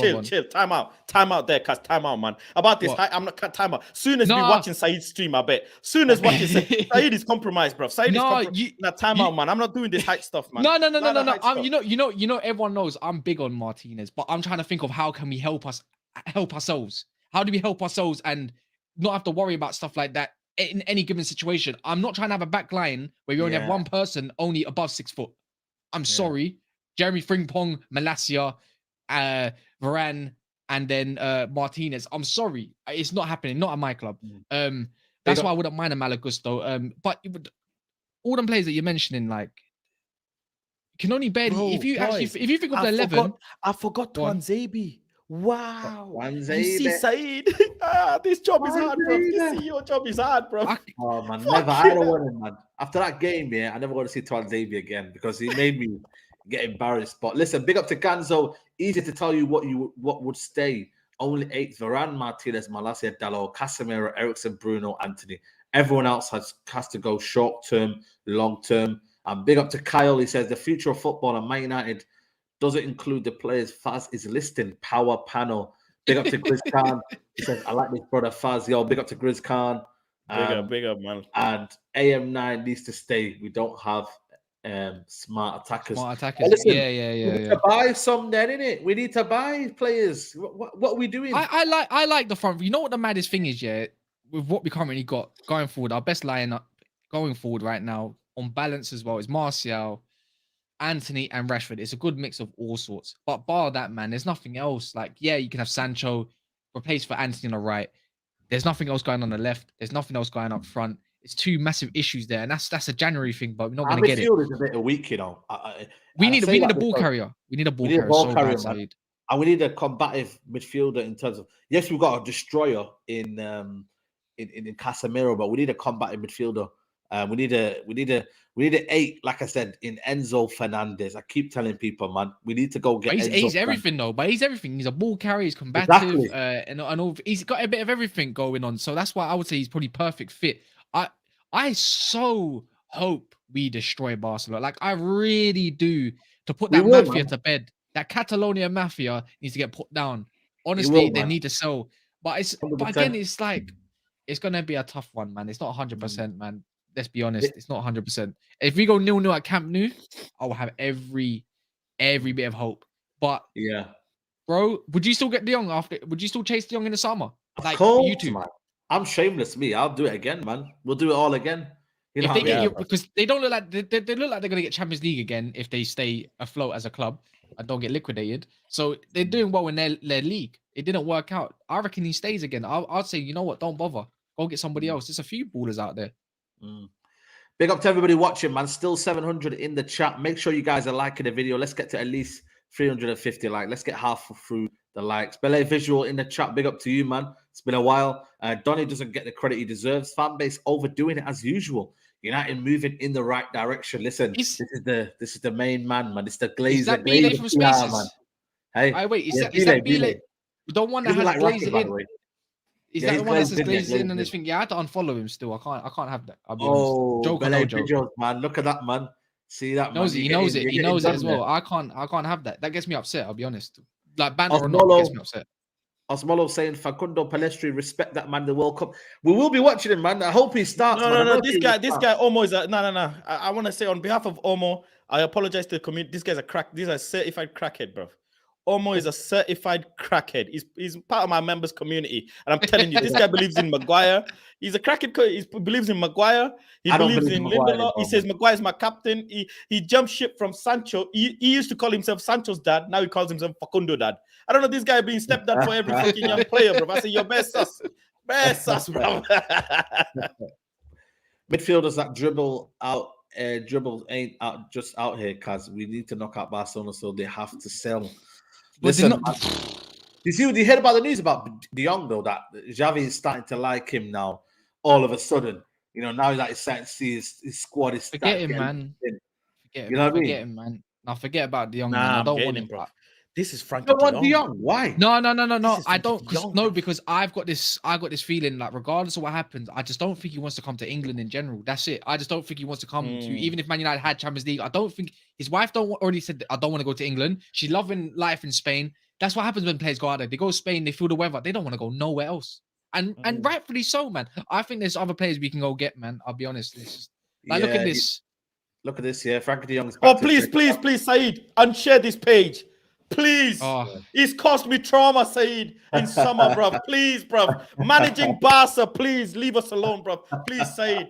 Time out there, cast. Time out, man. About this, What? I'm not time out. Soon as we Nah. watching Saeed's stream, I bet. Soon as watching Saeed is compromised, bro. Saeed is compromised. Nah, time out, man. I'm not doing this hype stuff, man. No. Hype stuff. You know, everyone knows I'm big on Martinez, but I'm trying to think of how can we help ourselves? How do we help ourselves and not have to worry about stuff like that in any given situation? I'm not trying to have a back line where we only have one person only above 6 foot. I'm sorry. Jeremy Frimpong, Malacia, Varane, and then Martinez. I'm sorry. It's not happening. Not at my club. That's why I wouldn't mind a Malagusto. But all them players that you're mentioning, like, can only barely. Bro, if you think of the 11, I forgot Go on. Twanzebe. Wow. Twanzebe. You see, Saeed. This job is hard, bro. You see, your job is hard, bro. Oh man, never. I don't want him, man. After that game, I never want to see Twanzebe again because he made me get embarrassed. But listen, big up to Ganzo. Easy to tell you what would stay. Only 8: Varane, Martinez, Malacia, Dalot, Casemiro, Eriksen, Bruno, Anthony. Everyone else has to go short term, long term. And big up to Kyle. He says the future of football and Man United doesn't include the players Faz is listing. Power panel. Big up to Grizz Khan. He says, I like this brother Faz. Yo, big up to Grizz Khan. Big up, man. And AM9 needs to stay. We don't have smart attackers. Listen, We need to buy some then, innit? We need to buy players. What are we doing? I like the front. You know what the maddest thing is, with what we currently got going forward, our best lineup going forward right now on balance as well is Martial, Anthony, and Rashford. It's a good mix of all sorts. But bar that, man, there's nothing else. Like, you can have Sancho replaced for Anthony on the right. There's nothing else going on the left. There's nothing else going up front. It's 2 massive issues there, and that's a January thing. But we're not going to get it. Midfield is a bit weak, you know. We need a ball carrier. We need a ball carrier. Man. And we need a combative midfielder in terms of yes, we've got a destroyer in Casemiro, but we need a combative midfielder. We need a 8, like I said, in Enzo Fernandez. I keep telling people, man, we need to go get. He's everything though, but he's everything. He's a ball carrier. He's combative, exactly. and all. He's got a bit of everything going on. So that's why I would say he's probably perfect fit. I so hope we destroy Barcelona. Like I really do. To put that mafia to bed. That Catalonia mafia needs to get put down. Honestly, they need to sell. But again, it's like it's gonna be a tough one, man. It's not 100%, man. Let's be honest. It's not 100%. If we go 0-0 at Camp Nou, I will have every bit of hope. But bro, would you still get De Jong after? Would you still chase De Jong in the summer? Like you two, man. I'm shameless, me. I'll do it again, man. We'll do it all again. If they get you, because they don't look like they look like they're gonna get Champions League again if they stay afloat as a club and don't get liquidated. So they're doing well in their league. It didn't work out. I reckon he stays again. I'd say, you know what? Don't bother. Go get somebody else. There's a few ballers out there. Big up to everybody watching, man. Still 700 in the chat. Make sure you guys are liking the video. Let's get to at least 350 likes. Let's get half through the likes. Bele Visual in the chat. Big up to you, man. It's been a while. Donny doesn't get the credit he deserves. Fan base overdoing it as usual. United moving in the right direction. Listen, this is the main man. This is the Glazer. Is that Bele from Spaces? Man. Hey, wait, is that Bele? The one that has like Glazer in. Is that the one that says Glazer in and this thing? Yeah, I had to unfollow him still. I can't have that. I'll be honest. Joke or no joke. Man, look at that, man. See that, man. He knows it. He knows it as well. I can't have that. That gets me upset. I'll be honest. Like banter or not, it gets me upset. Osmolo saying Facundo Palestri, respect that man. The World Cup. We will be watching him, man. I hope he starts. No. This guy, Omo is no. I want to say on behalf of Omo, I apologize to the community. This guy's a crack. This is a certified crackhead, bro. Omo is a certified crackhead. He's part of my members' community, and I'm telling you, this guy believes in Maguire. He's a crackhead. He believes in Maguire. He believes in Lindelof. He says Maguire's my captain. He jumped ship from Sancho. He used to call himself Sancho's dad. Now he calls himself Facundo dad. I don't know this guy being stepdad for every fucking young player, bro. I say your best sus, bro. Midfielders that dribble ain't just out here, cuz we need to knock out Barcelona, so they have to sell. Listen, Do you hear about the news about De Jong though? That Xavi is starting to like him now. All of a sudden, now that he's starting to see his squad is Forget starting to him, get man. in. Forget You him. know what I Forget mean? him, man. Now forget about the young man. Nah, I I'm don't getting want him, him. bro. This is You Frankie don't De want De Jong. Jong? Why? No. This I is don't. Frankie De Jong, No, bro. because I've got this feeling like regardless of what happens, I just don't think he wants to come to England in general. That's it. I just don't think he wants to come to, even if Man United had Champions League. I don't think his wife already said I don't want to go to England. She's loving life in Spain. That's what happens when players go out there. They go to Spain, they feel the weather. They don't want to go nowhere else. And rightfully so, man. I think there's other players we can go get, man. I'll be honest. It's just, like, look at this. Look at this. Yeah, Frankie De Jong's back. Oh, please, Saeed, unshare this page. Please. Oh. It's cost me trauma, Saeed, in summer, bruv. Please, bruv. Managing Barca, please leave us alone, bruv. Please, Saeed.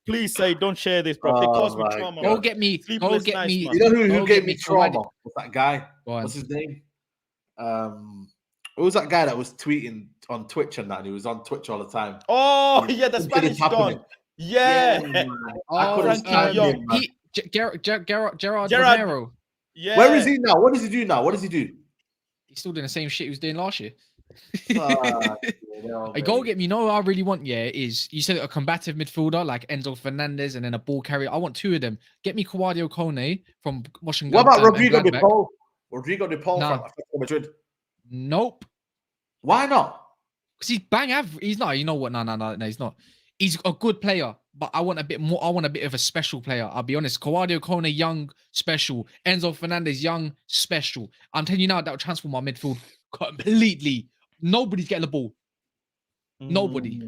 Please, Saeed, don't share this, bruv. It cost me my trauma. God. Go get me. Sleepless Go get nights, me. man. You know who Go gave get me me trauma? Was that guy? Go on. What's his name? Who was that guy that was tweeting on Twitch and that? And he was on Twitch all the time. Oh, yeah, the Something is Spanish happening. Don. Yeah. man. Oh, I couldn't stand Young. him, man. Gerard Gerard- Romero. Yeah. Where is he now? What does he do now? What does he do? He's still doing the same shit he was doing last year. Hell, Hey, go mate. get me. You know what I really want, is you said a combative midfielder like Enzo Fernandez and then a ball carrier. I want two of them. Get me Claudio Kone from Washington. What about and Rodrigo De Gladbach. Paul? Rodrigo De Paul Nah. from Atletico Madrid. Nope. Why not? Because he's bang average. He's not. You know what? No, he's not. He's a good player, but I want a bit more. I want a bit of a special player. I'll be honest. Claudio Kone, young, special. Enzo Fernandez, young, special. I'm telling you now, that will transform our midfield completely. Nobody's getting the ball. Nobody.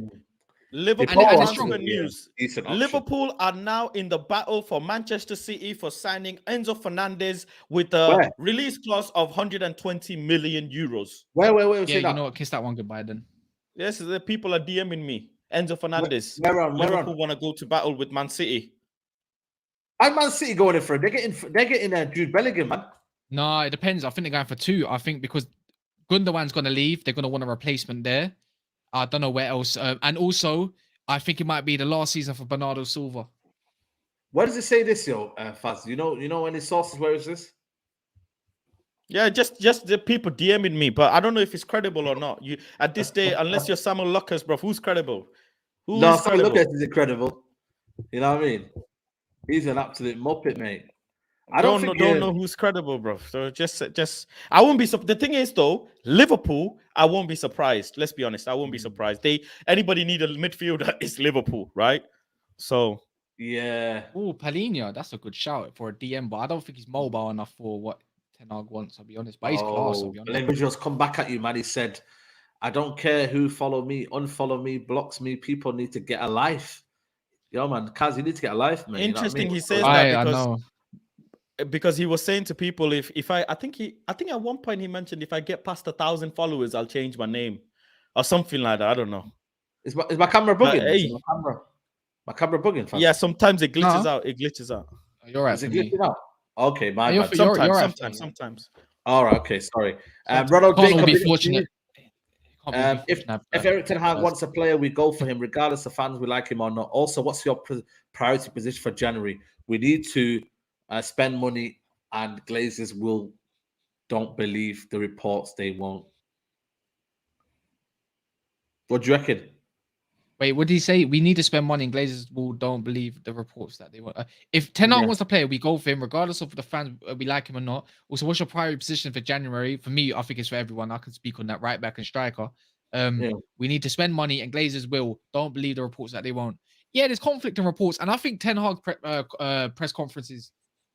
Liverpool and it's transfer strong. news. Decent option. Liverpool are now in the battle for Manchester City for signing Enzo Fernandez with a Where? release clause of 120 million euros. Where? Yeah, Say you that. know what? Kiss that one goodbye then. Yes, the people are DMing me. Enzo Fernandez. Where on? Liverpool want to go to battle with Man City. And Man City going in for it. They're getting Jude Bellingham, man. No, it depends. I think they're going for two. I think because Gundogan's going to leave, they're going to want a replacement there. I don't know where else. And also, I think it might be the last season for Bernardo Silva. Where does it say this, Faz? You know any sources? Where is this? Yeah, just the people DMing me, but I don't know if it's credible or not. You at this day, unless you're Samuel Lucas, bro, who's credible? Who is Sam credible? Lucas is incredible. You know what I mean? He's an absolute muppet, mate. I don't know who's credible, bro. So just I won't be the thing is though, Liverpool, I won't be surprised. Let's be honest, I won't be surprised. Anybody need a midfielder, it's Liverpool, right? So yeah. Oh, Palhinha, that's a good shout for a DM, but I don't think he's mobile enough for what Ten Hag wants, I'll be honest. But he's class, I'll be honest. Let me just come back at you, man. He said, I don't care who follow me, unfollow me, blocks me. People need to get a life. Yo, man, Kaz, you need to get a life, man. interesting. You know what I mean? He says that because he was saying to people, if I think at one point he mentioned if I get past 1,000 followers, I'll change my name or something like that. I don't know. Is my camera bugging? Hey. My camera bugging. Fast. Yeah, sometimes it glitches out. It glitches out. You're right. Is it glitching out? Okay, my You're bad. right. Sometimes. All right. Okay. Sorry. Ronald Can't all Jacob. be fortunate. If Eric Ten Hag wants a player, we go for him, regardless of fans we like him or not. Also, what's your priority position for January? We need to spend money, and Glazers don't believe the reports. They won't. What do you reckon? Wait, what did he say? We need to spend money, and Glazers don't believe the reports that they want. If Ten Hag wants to play, we go for him, regardless of the fans we like him or not. Also, what's your priority position for January? For me, I think it's for everyone. I can speak on that, right back and striker. We need to spend money, and Glazers don't believe the reports that they won't. Yeah, there's conflicting reports, and I think Ten Hag press conferences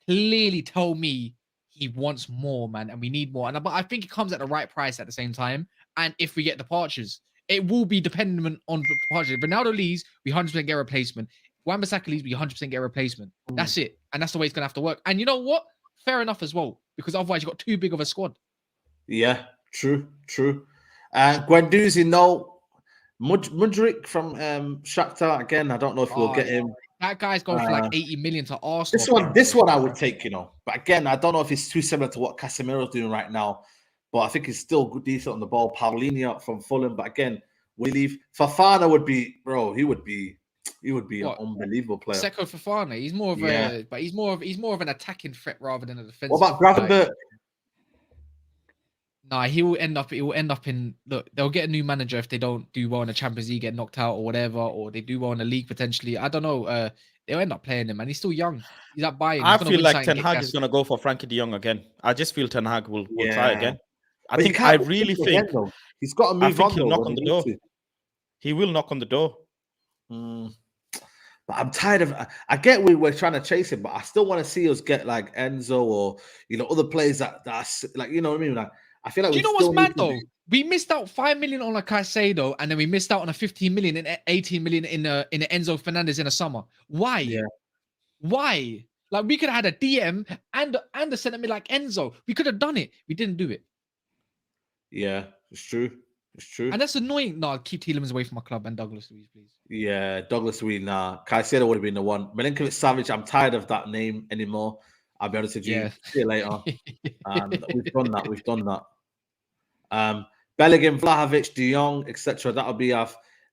clearly tell me he wants more, man, and we need more. But I think it comes at the right price at the same time. And if we get departures, it will be dependent on the departure. If Ronaldo leaves, we 100% get a replacement. Wan-Bissaka leaves, we 100% get a replacement. That's it. And that's the way it's going to have to work. And you know what? Fair enough as well, because otherwise you've got too big of a squad. Yeah, true. Guendouzi, no. Mudryk from Shakhtar, again, I don't know if we'll get him. That guy's going for like 80 million to Arsenal. This one I would take, But again, I don't know if it's too similar to what Casemiro's doing right now. But I think he's still good, decent on the ball. Paulinho from Fulham, but again, we leave. Fofana would be, bro. He would be an unbelievable player. Seko Fofana, he's more of he's more of an attacking threat rather than a defensive. What about Gravenberch? Nah, he will end up. It will end up in. Look, they'll get a new manager if they don't do well in the Champions League, get knocked out or whatever, or they do well in the league potentially. I don't know. They'll end up playing him, and he's still young. He's at Bayern. I He's gonna feel win like something. Ten Get Hag gas. is gonna go for Frankie De Jong again. I just feel Ten Hag will try Yeah. again. I But he think can't I do really it think again, though. He's got to I move think on he'll though. knock when on the he needs door. to. He will knock on the door. Mm. But I'm tired of. I get we're trying to chase him, but I still want to see us get like Enzo or other players that are like what I mean. Like I feel like Do we you know what's still need mad to though? We missed out 5 million on a Caicedo, and then we missed out on a 15 million and 18 million in Enzo Fernandez in the summer. Why? Yeah. Why? Like we could have had a DM and a centre mid like Enzo. We could have done it. We didn't do it. Yeah, it's true. It's true. And that's annoying. No, keep Tielemans away from my club and Douglas Luiz, please. Yeah, Douglas Luiz, nah. Caicedo would have been the one. Milinkovic Savic, I'm tired of that name anymore. I'll be honest with you. Yeah. See you later. We've done that. We've done that. Bellingham, Vlahovic, De Jong, etc. That'll be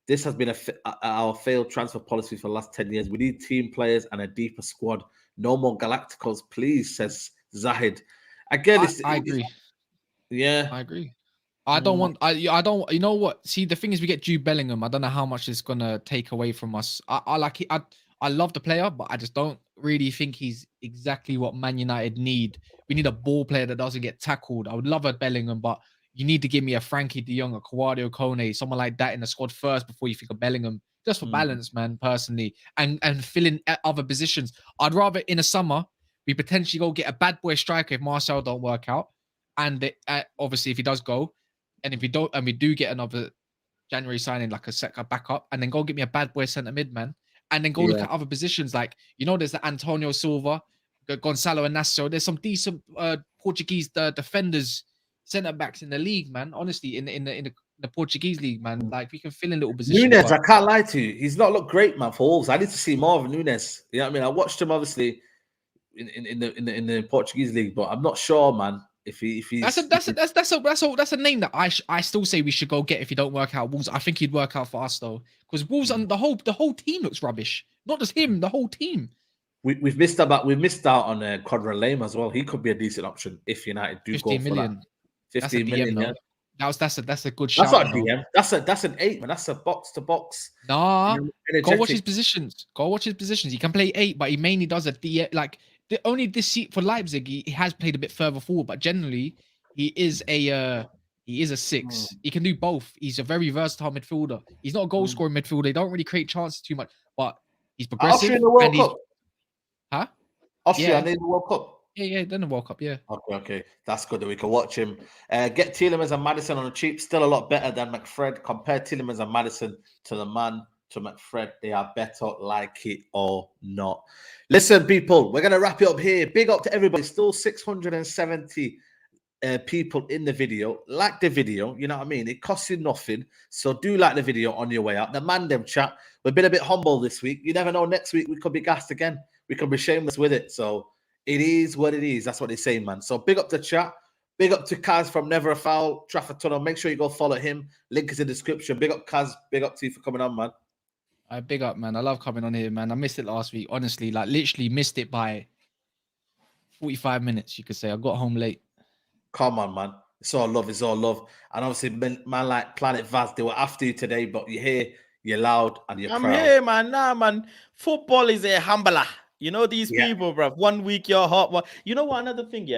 this has been our failed transfer policy for the last 10 years. We need team players and a deeper squad. No more Galacticos, please, says Zahid. Again, I agree. Yeah. I agree. I don't want. I don't. You know what? See, the thing is, we get Jude Bellingham. I don't know how much it's gonna take away from us. I like it. I love the player, but I just don't really think he's exactly what Man United need. We need a ball player that doesn't get tackled. I would love a Bellingham, but you need to give me a Frankie De Jong, a Kouadio Kone, someone like that in the squad first before you think of Bellingham. Just for balance, man. Personally, and fill in other positions. I'd rather in the summer we potentially go get a bad boy striker if Marcel don't work out, and obviously if he does go. And if we don't, and we do get another January signing, like a backup, and then go get me a bad boy centre mid, man, and then go look at other positions, like there's the Antonio Silva, Gonçalo Inácio. There's some decent Portuguese defenders, centre backs in the league, man. Honestly, in the Portuguese league, man, like we can fill in little positions. Nunes, I can't lie to you, he's not looked great, man. For Wolves, I need to see more of Nunes. You know what I mean? I watched him obviously in the Portuguese league, but I'm not sure, man. If he's that's a name that I still say we should go get if he don't work out. Wolves, I think he'd work out for us though, because Wolves and the whole team looks rubbish. Not just him, the whole team. We've missed out on Conrad Lame as well. He could be a decent option if United do 15 go for million. that. 15 million, yeah. That's a good shout. That's not a DM. That's an 8, man. That's a box to box. Nah, go watch his positions. He can play 8, but he mainly does a DM. Like only this seat for Leipzig, he has played a bit further forward, but generally he is a 6. He can do both. He's a very versatile midfielder. He's not a goal scoring midfielder. He don't really create chances too much, but he's progressive. Austria in the World Cup. Huh? Austria in the World Cup. Yeah, then the World Cup, yeah. Okay. That's good that we can watch him. Get Tielemans and Maddison on the cheap. Still a lot better than McFred. Compare Tielemans and Maddison to the man, to McFred. They are better, like it or not. Listen, people, we're going to wrap it up here. Big up to everybody. Still 670 people in the video. Like the video, you know what I mean? It costs you nothing. So do like the video on your way out. The Mandem chat, we've been a bit humble this week. You never know, next week we could be gassed again. We could be shameless with it. So it is what it is. That's what they say, man. So big up the chat. Big up to Kaz from Never a Foul, Trafford Tunnel. Make sure you go follow him. Link is in the description. Big up Kaz. Big up to you for coming on, man. Big up, man. I love coming on here, man. I missed it last week. Honestly, like literally missed it by 45 minutes, you could say. I got home late. Come on, man. It's all love. It's all love. And obviously, man like Planet Vaz, they were after you today, but you're here, you're loud, and you're proud. I'm here, man. Nah, man. Football is a humbler. You know these people, bro. 1 week you're hot. You know what? Another thing,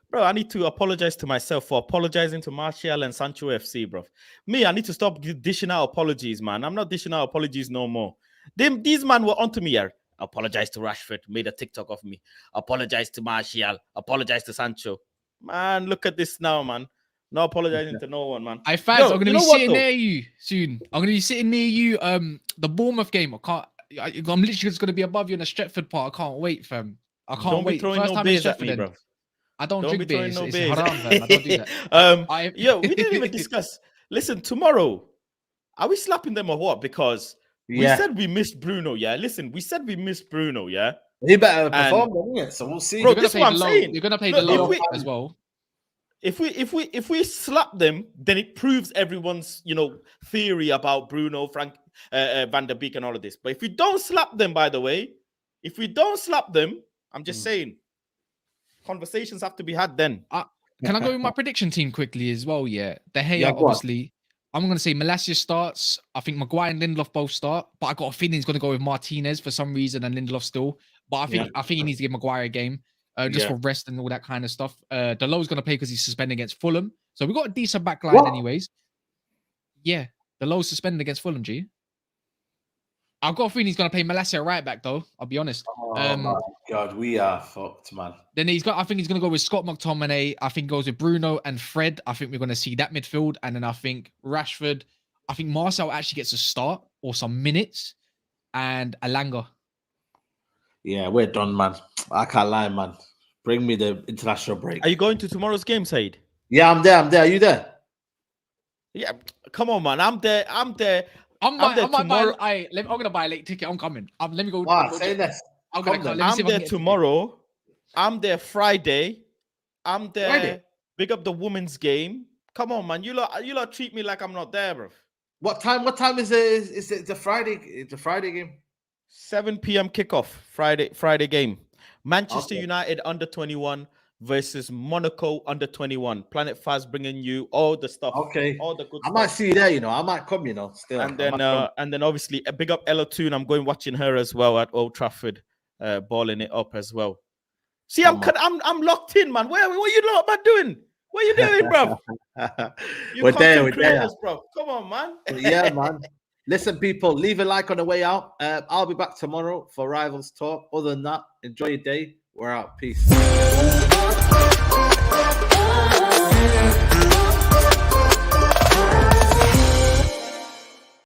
bro. I need to apologize to myself for apologizing to Martial and Sancho FC, bro. Me, I need to stop dishing out apologies, man. I'm not dishing out apologies no more. These man were onto me here. Apologize to Rashford, made a TikTok of me. Apologize to Martial. Apologize to Sancho. Man, look at this now, man. No apologizing to no one, man. I'm going to be sitting near you soon. I'm going to be sitting near you. The Bournemouth game. I'm literally just going to be above you in the Stretford part. I can't wait, fam. I can't wait. Don't be throwing no beers at me, bro. I don't drink beers. No it's beers. haram, fam. I don't do that. We didn't even discuss. Listen, tomorrow, are we slapping them or what? Because we said we missed Bruno, Listen, we said we missed Bruno, He better perform, doesn't it? So we'll see. Bro, this is what I'm saying. You're going to play the low as well. If we slap them, then it proves everyone's theory about Bruno, Van der Beek and all of this. But if we don't slap them, by the way, I'm just saying, conversations have to be had then. Can I go with my prediction team quickly as well? Yeah. De Gea, Yeah, go on. obviously. I'm going to say Malacia starts. I think Maguire and Lindelof both start, but I got a feeling he's going to go with Martinez for some reason and Lindelof still. But I think he needs to give Maguire a game just for rest and all that kind of stuff. Delow's going to play because he's suspended against Fulham. So we got a decent back line anyways. Yeah. Delow's suspended against Fulham, G. I've got a feeling he's going to play Malacia right back, though. I'll be honest. Oh my God, we are fucked, man. Then I think he's going to go with Scott McTominay. I think he goes with Bruno and Fred. I think we're going to see that midfield. And then I think Rashford. I think Marcel actually gets a start or some minutes. And Alanga. Yeah, we're done, man. I can't lie, man. Bring me the international break. Are you going to tomorrow's game, Said? Yeah, I'm there. Are you there? Yeah, come on, man. I'm there. I'm there tomorrow. I'm going to buy a late ticket. I'm coming. Let me go. Wow, say this. I'm there tomorrow. I'm there Friday. I'm there. Friday? Big up the women's game. Come on, man. You lot treat me like I'm not there, bro. What time is it? Is it the Friday? It's a Friday game. 7 p.m. kickoff. Friday game. Manchester Okay. United under 21 versus Monaco under 21. Planet Fast bringing you all the stuff. Okay. All the good I stuff. might see you there, I might come, still. And then obviously a big up Ella Toon. I'm going watching her as well at Old Trafford, balling it up as well. See, I'm locked in, man. What you lot, man, doing? What are you doing, bro? We're there, bro. Come on, man. Yeah, man. Listen, people, leave a like on the way out. I'll be back tomorrow for Rivals Talk. Other than that, enjoy your day. We're out. Peace.